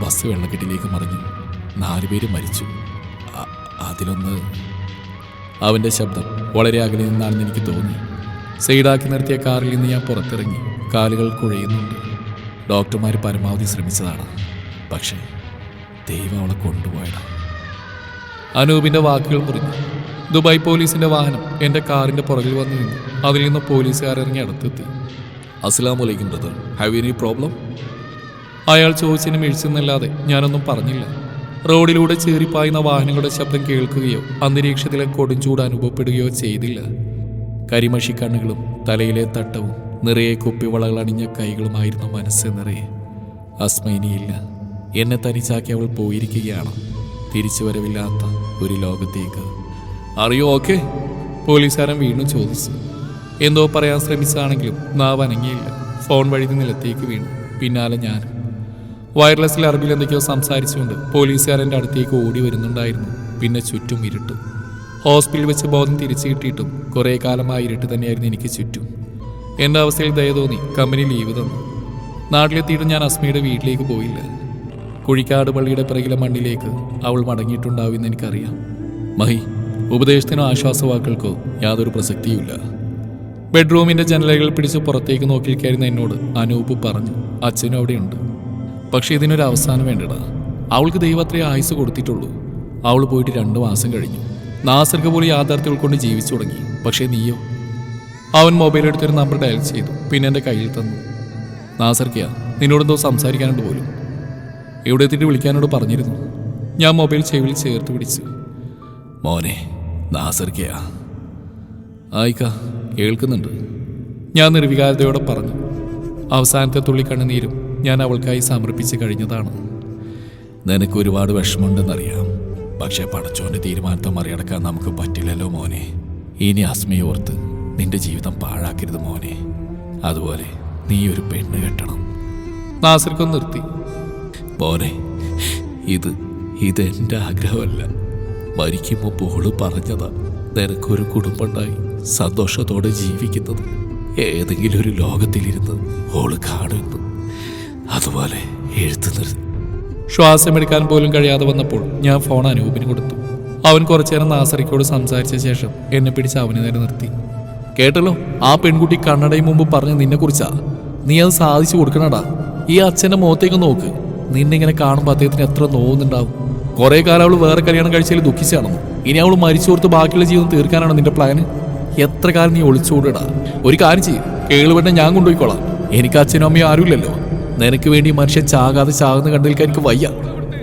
ബസ് വെള്ളക്കെട്ടിലേക്ക് മറിഞ്ഞു. 4 പേര് മരിച്ചു. അതിലൊന്ന്... അവൻ്റെ ശബ്ദം വളരെ അകലെ നിന്നാണെന്ന് എനിക്ക് തോന്നി. സൈഡാക്കി നിർത്തിയ കാറിൽ നിന്ന് ഞാൻ പുറത്തിറങ്ങി. കാലുകൾ കുഴയുന്നുണ്ട്. ഡോക്ടർമാർ പരമാവധി ശ്രമിച്ചതാണ്, പക്ഷേ ദൈവം അവളെ കൊണ്ടുപോയതാണ്. അനൂപിൻ്റെ വാക്കുകൾ മുറിഞ്ഞു. ദുബായ് പോലീസിൻ്റെ വാഹനം എൻ്റെ കാറിൻ്റെ പുറകിൽ വന്നു നിന്നു. അതിൽ നിന്ന് പോലീസുകാരിറങ്ങി അടുത്തെത്തി. അസ്സലാമു അലൈക്കും ബ്രദർ, ഹാവ് എനി പ്രോബ്ലം? അയാൾ ചോദിച്ചതിന് മിഴിച്ചെന്നല്ലാതെ ഞാനൊന്നും പറഞ്ഞില്ല. റോഡിലൂടെ ചീറിപ്പായുന്ന വാഹനങ്ങളുടെ ശബ്ദം കേൾക്കുകയോ അന്തരീക്ഷത്തിലെ കൊടുംചൂട് അനുഭവപ്പെടുകയോ ചെയ്തില്ല. കരിമഷി കണ്ണുകളും തലയിലെ തട്ടവും നിറയെ കുപ്പിവളകൾ അണിഞ്ഞ കൈകളുമായിരുന്നു മനസ്സ് നിറയെ. അസ്മ ഇനിയില്ല. എന്നെ തനിച്ചാക്കി അവൾ പോയിരിക്കുകയാണ്, തിരിച്ചു വരവില്ലാത്ത ഒരു ലോകത്തേക്ക്. അറിയോ ഓക്കെ? പോലീസുകാരൻ വീണ്ടും ചോദിച്ചു. എന്തോ പറയാൻ ശ്രമിച്ചതാണെങ്കിലും നാവ് അനങ്ങിയില്ല. ഫോൺ വഴുതി നിലത്തേക്ക് വീണു. പിന്നാലെ ഞാനും. വയർലെസ്സിൽ അറബിൽ എന്തൊക്കെയോ സംസാരിച്ചുകൊണ്ട് പോലീസുകാരൻ്റെ അടുത്തേക്ക് ഓടി വരുന്നുണ്ടായിരുന്നു. പിന്നെ ചുറ്റും ഇരുട്ട്. ഹോസ്പിറ്റലിൽ വെച്ച് ബോധം തിരിച്ചു കിട്ടിയിട്ടും കുറേ കാലമായി ഇരുട്ട് തന്നെയായിരുന്നു എനിക്ക് ചുറ്റും. എൻ്റെ അവസ്ഥയിൽ ദയ തോന്നി കമ്പനി ലീവ് തന്നു. നാട്ടിലെത്തിയിട്ട് ഞാൻ അസ്മയുടെ വീട്ടിലേക്ക് പോയില്ല. കുഴിക്കാട് പള്ളിയുടെ പിറകിലെ മണ്ണിലേക്ക് അവൾ മടങ്ങിയിട്ടുണ്ടാവുമെന്ന് എനിക്കറിയാം. മഹി, ഉപദേശത്തിനോ ആശ്വാസവാക്കുകൾക്കോ യാതൊരു പ്രസക്തിയുമില്ല. ബെഡ്റൂമിന്റെ ജനലകൾ പിടിച്ച് പുറത്തേക്ക് നോക്കിയിരിക്കായിരുന്ന എന്നോട് അനൂപ് പറഞ്ഞു, അച്ഛനും അവിടെയുണ്ട്. പക്ഷെ ഇതിനൊരു അവസാനം വേണ്ടടാ. അവൾക്ക് ദൈവം അത്രേ ആയുസ് കൊടുത്തിട്ടുള്ളൂ. അവൾ പോയിട്ട് 2 മാസം കഴിഞ്ഞു. നാസർക്ക് പോലും യാഥാർത്ഥ്യം ഉൾക്കൊണ്ട് ജീവിച്ചു തുടങ്ങി. പക്ഷേ നീയോ? അവൻ മൊബൈൽ എടുത്തൊരു നമ്പർ ഡയൽ ചെയ്തു. പിന്നെ എൻ്റെ കയ്യിൽ തന്നു. നാസർക്കയാ, നിന്നോടെന്തോ സംസാരിക്കാനുണ്ട് പോലും. എവിടെ എത്തിയിട്ട് വിളിക്കാനോട് പറഞ്ഞിരുന്നു. ഞാൻ മൊബൈൽ ചെവിയിൽ ചേർത്ത് പിടിച്ചു. മോനെ, നാസർക്കയാ. ആയിക്ക, കേൾക്കുന്നുണ്ട്. ഞാൻ നിർവികാരതയോടെ പറഞ്ഞു. അവസാനത്തെ തുള്ളിക്കണ്ണുനീരും ഞാൻ അവൾക്കായി സമർപ്പിച്ച് കഴിഞ്ഞതാണ്. നിനക്ക് ഒരുപാട് വിഷമമുണ്ടെന്നറിയാം. പക്ഷെ പടച്ചോന്റെ തീരുമാനത്തെ മറികടക്കാൻ നമുക്ക് പറ്റില്ലല്ലോ മോനെ. ഇനി അസ്മയെ ഓർത്ത് നിന്റെ ജീവിതം പാഴാക്കരുത് മോനെ. അതുപോലെ നീ ഒരു പെണ്ണ് കെട്ടണം. നാസർക്കൊന്ന് നിർത്തി. മോനെ, ഇതെന്റെ ആഗ്രഹമല്ല. മരിക്കുമ്പോൾ പോള് പറഞ്ഞതാ, നിനക്കൊരു കുടുംബമുണ്ടായി സന്തോഷത്തോടെ ജീവിക്കുന്നത് ഏതെങ്കിലും ഒരു ലോകത്തിലിരുന്ന് ഓള് കാണുന്നു. അതുപോലെ എഴുത്തു നിർത്തി. ശ്വാസമെടുക്കാൻ പോലും കഴിയാതെ വന്നപ്പോൾ ഞാൻ ഫോൺ അനൂപിന് കൊടുത്തു. അവൻ കുറച്ചു നേരം നാസറിക്കോട് സംസാരിച്ച ശേഷം എന്നെ പിടിച്ച് അവന് നേരെ നിർത്തി. കേട്ടല്ലോ, ആ പെൺകുട്ടി കണ്ണടയും മുമ്പ് പറഞ്ഞ നിന്നെക്കുറിച്ചാ. നീ അത് സാധിച്ചു കൊടുക്കണടാ. ഈ അച്ഛൻ്റെ മുഖത്തേക്ക് നോക്ക്. നിന്നിങ്ങനെ കാണുമ്പോൾ അദ്ദേഹത്തിന് എത്ര നോവുന്നുണ്ടാവും. കുറെ കാലം അവൾ വേറെ കല്യാണം കഴിച്ചതിൽ ദുഃഖിച്ചാണെന്നു. ഇനി അവൾ മരിച്ചോർത്ത് ബാക്കിയുള്ള ജീവിതം തീർക്കാനാണ് നിന്റെ പ്ലാന്. എത്ര കാലം നീ ഒളിച്ചോടിടാ. ഒരു കാര്യം ചെയ്യും, കേളുവെണ്ണ ഞാൻ കൊണ്ടുപോയിക്കോളാം. എനിക്ക് അച്ഛനും അമ്മയും ആരുമില്ലല്ലോ. നിനക്ക് വേണ്ടി മനുഷ്യൻ ചാകാതെ ചാകുന്ന കണ്ടിരിക്കാൻ എനിക്ക് വയ്യ.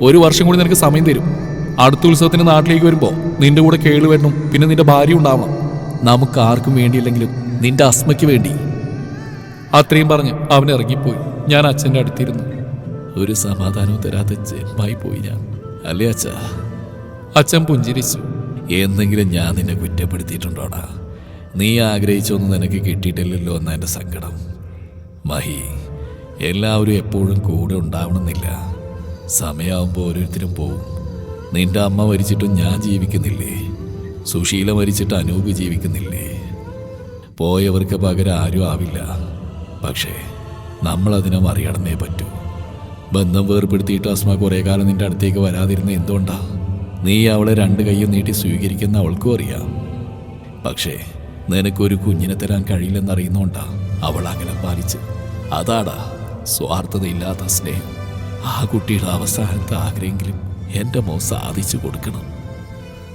1 വർഷം കൂടി നിനക്ക് സമയം തരും. അടുത്ത ഉത്സവത്തിന് നാട്ടിലേക്ക് വരുമ്പോൾ നിന്റെ കൂടെ കേളുവെണ്ണും പിന്നെ നിന്റെ ഭാര്യ ഉണ്ടാവണം. നമുക്ക് ആർക്കും വേണ്ടിയില്ലെങ്കിലും നിന്റെ അസ്മയ്ക്ക് വേണ്ടി. അത്രയും പറഞ്ഞ് അവൻ ഇറങ്ങിപ്പോയി. ഞാൻ അച്ഛൻ്റെ അടുത്തിരുന്നു. ഒരു സമാധാനവും തരാത്ത ജന്മായി പോയി ഞാൻ, അല്ലേ അച്ഛാ? അച്ഛൻ പുഞ്ചിരിച്ചു. എന്തെങ്കിലും ഞാൻ നിന്നെ കുറ്റപ്പെടുത്തിയിട്ടുണ്ടോടാ? നീ ആഗ്രഹിച്ചൊന്നും നിനക്ക് കിട്ടിയിട്ടില്ലല്ലോ എന്നാ എൻ്റെ സങ്കടം. മഹി, എല്ലാവരും എപ്പോഴും കൂടെ ഉണ്ടാവണമെന്നില്ല. സമയമാകുമ്പോൾ ഓരോരുത്തരും പോവും. നിന്റെ അമ്മ മരിച്ചിട്ടും ഞാൻ ജീവിക്കുന്നില്ലേ? സുശീല മരിച്ചിട്ട് അനൂപ് ജീവിക്കുന്നില്ലേ? പോയവർക്ക് പകരം ആരും ആവില്ല. പക്ഷേ നമ്മളതിനെ മറികടന്നേ പറ്റൂ. ബന്ധം വേർപ്പെടുത്തിയിട്ട് അസ്മ കുറേ കാലം നിന്റെ അടുത്തേക്ക് വരാതിരുന്ന എന്തുകൊണ്ടാ? നീ അവളെ 2 കൈയും നീട്ടി സ്വീകരിക്കുന്ന അവൾക്കും അറിയാം. പക്ഷേ നിനക്കൊരു കുഞ്ഞിനെ തരാൻ കഴിയില്ലെന്നറിയുന്നോണ്ടാ അവൾ അകലം പാലിച്ച്. അതാടാ സ്വാർത്ഥതയില്ലാത്ത സ്നേഹം. ആ കുട്ടിയുടെ അവസാനത്തെ ആഗ്രഹമെങ്കിലും എൻ്റെ മോൻ സാധിച്ചു കൊടുക്കണം.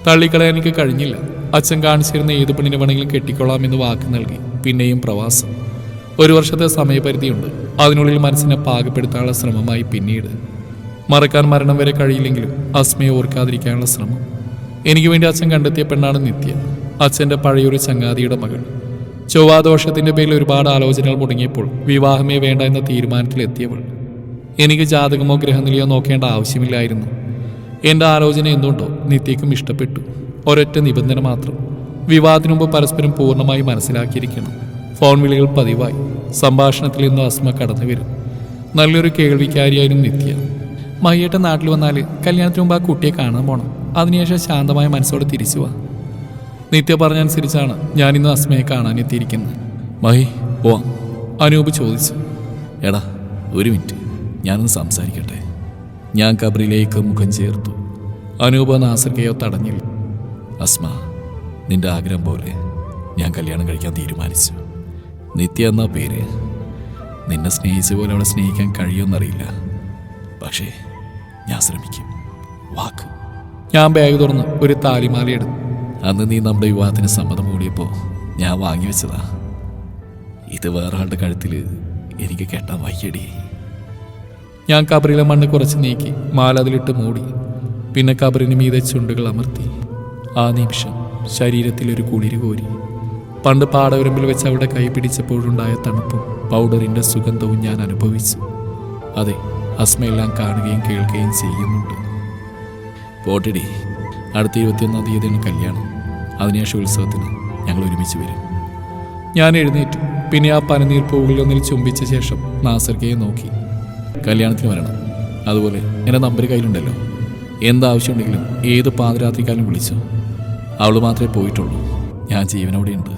തള്ളിക്കളയാൻ എനിക്ക് കഴിഞ്ഞില്ല. അച്ഛൻ കാണിച്ചിരുന്ന ഏത് പെണ്ണിനെ വേണമെങ്കിലും കെട്ടിക്കൊള്ളാമെന്ന് വാക്ക് നൽകി. പിന്നെയും പ്രവാസം. 1 വർഷത്തെ സമയപരിധിയുണ്ട്. അതിനുള്ളിൽ മനസ്സിനെ പാകപ്പെടുത്താനുള്ള ശ്രമമായി പിന്നീട്. മറക്കാൻ മരണം വരെ കഴിയില്ലെങ്കിലും അസ്മയെ ഓർക്കാതിരിക്കാനുള്ള ശ്രമം. എനിക്ക് വേണ്ടി അച്ഛൻ കണ്ടെത്തിയ പെണ്ണാണ് നിത്യ, അച്ഛൻ്റെ പഴയൊരു ചങ്ങാതിയുടെ മകൾ. ചൊവ്വാദോഷത്തിൻ്റെ പേരിൽ ഒരുപാട് ആലോചനകൾ മുടങ്ങിയപ്പോൾ വിവാഹമേ വേണ്ട എന്ന തീരുമാനത്തിലെത്തിയവൾ. എനിക്ക് ജാതകമോ ഗ്രഹനിലയോ നോക്കേണ്ട ആവശ്യമില്ലായിരുന്നു. എൻ്റെ ആലോചന എന്തുകൊണ്ടോ നിത്യയ്ക്കും ഇഷ്ടപ്പെട്ടു. ഒരൊറ്റ നിബന്ധന മാത്രം, വിവാഹത്തിനു മുമ്പ് പരസ്പരം പൂർണ്ണമായി മനസ്സിലാക്കിയിരിക്കണം. ഫോൺ വിളികൾ പതിവായി. സംഭാഷണത്തിൽ നിന്നും അസ്മ കടന്നു വരും. നല്ലൊരു കേൾവിക്കാരിയായിരുന്നു നിത്യ. മയ്യേട്ടൻ നാട്ടിൽ വന്നാൽ കല്യാണത്തിന് മുമ്പ് ആ കുട്ടിയെ കാണാൻ പോകണം. അതിനുശേഷം ശാന്തമായ മനസ്സോടെ തിരിച്ചു പോവാ. നിത്യ പറഞ്ഞനുസരിച്ചാണ് ഞാനിന്ന് അസ്മയെ കാണാനെത്തിയിരിക്കുന്നത്. മഹി, പോവാം. അനൂപ് ചോദിച്ചു. എടാ, 1 മിനിറ്റ്, ഞാനൊന്ന് സംസാരിക്കട്ടെ. ഞാൻ കബറിലേക്ക് മുഖം ചേർത്തു. അനൂപ് നാസർക്കയോ തടഞ്ഞില്ല. അസ്മ, നിന്റെ ആഗ്രഹം പോലെ ഞാൻ കല്യാണം കഴിക്കാൻ തീരുമാനിച്ചു. നിത്യ എന്നാ പേര്. നിന്നെ സ്നേഹിച്ച പോലെ അവളെ സ്നേഹിക്കാൻ കഴിയുമെന്നറിയില്ല. പക്ഷേ ഞാൻ ശ്രമിക്കും. വാക്ക്. ഞാൻ ബാഗ് തുറന്ന് ഒരു താലിമാല എടുത്തു. അന്ന് നീ നമ്മുടെ വിവാഹത്തിന് സമ്മതം കൂടിയപ്പോൾ ഞാൻ വാങ്ങി വെച്ചതാ. ഇത് വേറെ ആളുടെ കഴുത്തിൽ എനിക്ക് കെട്ടാൻ വയ്യടി. ഞാൻ കബറിലെ മണ്ണ് കുറച്ച് നീക്കി മാല അതിലിട്ട് മൂടി. പിന്നെ കബറിന് മീതെ ചുണ്ടുകൾ അമർത്തി. ആ നിമിഷം ശരീരത്തിലൊരു കുളിര് കോരി. പണ്ട് പാടവരമ്പിൽ വെച്ച് അവിടെ കൈ പിടിച്ചപ്പോഴുണ്ടായ തണുപ്പും പൗഡറിൻ്റെ സുഗന്ധവും ഞാൻ അനുഭവിച്ചു. അതെ, അസ്മയെല്ലാം കാണുകയും കേൾക്കുകയും ചെയ്യുന്നുണ്ട്. പോട്ടിടി, അടുത്ത 21-ാം തീയതിയാണ് കല്യാണം. അതിനുശേഷം ഉത്സവത്തിന് ഞങ്ങൾ ഒരുമിച്ച് വരും. ഞാൻ എഴുന്നേറ്റു. പിന്നെ ആ പനിനീർ പൂവുകളിലൊന്നിൽ ചുംബിച്ച ശേഷം നാസർക്കയെ നോക്കി. കല്യാണത്തിന് വരണം. അതുപോലെ എൻ്റെ നമ്പർ കയ്യിലുണ്ടല്ലോ. എന്താവശ്യമുണ്ടെങ്കിലും ഏത് പാതിരാത്രിക്കാലം വിളിച്ചോ. അവൾ മാത്രമേ പോയിട്ടുള്ളൂ. ഞാൻ ജീവനോടെയുണ്ട്.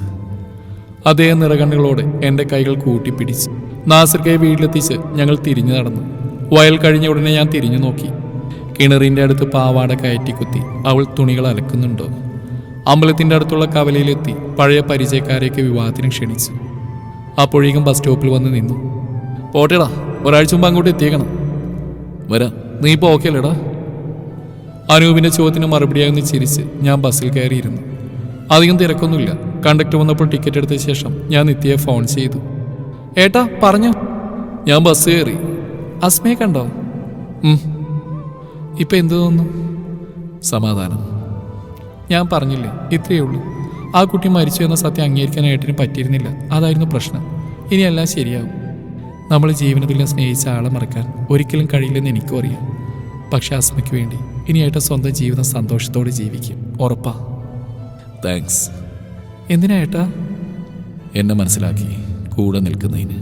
അതേ നിറകണ്ണുകളോടെ എൻ്റെ കൈകൾ കൂട്ടിപ്പിടിച്ച് നാസിർക്കയെ വീട്ടിലെത്തിച്ച് ഞങ്ങൾ തിരിഞ്ഞു നടന്നു. വയൽ കഴിഞ്ഞ ഉടനെ ഞാൻ തിരിഞ്ഞു നോക്കി. കിണറിൻ്റെ അടുത്ത് പാവാട കയറ്റിക്കുത്തി അവൾ തുണികൾ അലക്കുന്നുണ്ടോ. അമ്പലത്തിൻ്റെ അടുത്തുള്ള കവലയിലെത്തി പഴയ പരിചയക്കാരെയൊക്കെ വിവാഹത്തിന് ക്ഷണിച്ചു. അപ്പോഴേക്കും ബസ് സ്റ്റോപ്പിൽ വന്ന് നിന്നു. പോട്ടേടാ, ഒരാഴ്ച മുമ്പ് അങ്ങോട്ട് എത്തിയേക്കണം. വരാം. നീ ഇപ്പോൾ ഓക്കെ അല്ലേടാ? അനൂപിൻ്റെ ചോദ്യത്തിന് മറുപടിയായി ഒന്ന് ചിരിച്ച് ഞാൻ ബസ്സിൽ കയറിയിരുന്നു. അധികം തിരക്കൊന്നുമില്ല. കണ്ടക്ടർ വന്നപ്പോൾ ടിക്കറ്റ് എടുത്ത ശേഷം ഞാൻ നിത്യയെ ഫോൺ ചെയ്തു. ഏട്ടാ പറഞ്ഞു. ഞാൻ ബസ് കയറി. അസ്മയെ കണ്ടോ? ഇപ്പം എന്തു തോന്നുന്നു? സമാധാനം. ഞാൻ പറഞ്ഞില്ലേ, ഇത്രയേ ഉള്ളൂ. ആ കുട്ടി മരിച്ചു എന്ന സത്യം അംഗീകരിക്കാൻ ഏട്ടന് പറ്റിയിരുന്നില്ല. അതായിരുന്നു പ്രശ്നം. ഇനിയെല്ലാം ശരിയാവും. നമ്മൾ ജീവിതത്തിൽ സ്നേഹിച്ച ആളെ മറക്കാൻ ഒരിക്കലും കഴിയില്ലെന്ന് എനിക്കും അറിയാം. പക്ഷെ അസ്മയ്ക്ക് വേണ്ടി ഇനി ഏട്ടൻ സ്വന്തം ജീവിതം സന്തോഷത്തോടെ ജീവിക്കും. ഉറപ്പാ. താങ്ക്സ്. എന്തിനാ ഏട്ടാ? എന്നെ മനസ്സിലാക്കി കൂടെ നിൽക്കുന്നതിന്.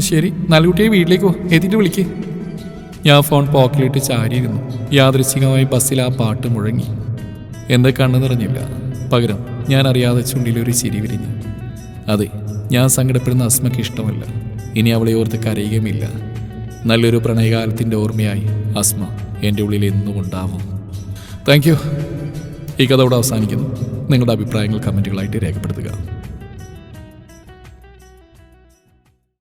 ശരി, നല്ല കുട്ടിയെ വീട്ടിലേക്ക് എത്തിയിട്ട് വിളിക്ക്. ഞാൻ ഫോൺ പോക്കറ്റിലിട്ട് ചാരിയിരുന്നു. യാദൃച്ഛികമായി ബസ്സിൽ ആ പാട്ട് മുഴങ്ങി. എൻ്റെ കണ്ണ് നിറഞ്ഞില്ല. പകരം ഞാൻ അറിയാതെ ചുണ്ടിലൊരു ചിരി വിരിഞ്ഞു. അതെ, ഞാൻ സങ്കടപ്പെടുന്ന അസ്മയ്ക്ക് ഇഷ്ടമല്ല. ഇനി അവളെ ഓർത്ത് കരയുകയുമില്ല. നല്ലൊരു പ്രണയകാലത്തിൻ്റെ ഓർമ്മയായി അസ്മ എൻ്റെ ഉള്ളിൽ എന്നും ഉണ്ടാവും. Thank you. ഈ കഥ ഇവിടെ അവസാനിക്കുന്നു. നിങ്ങളുടെ അഭിപ്രായങ്ങൾ കമൻറ്റുകളായിട്ട് രേഖപ്പെടുത്തുക.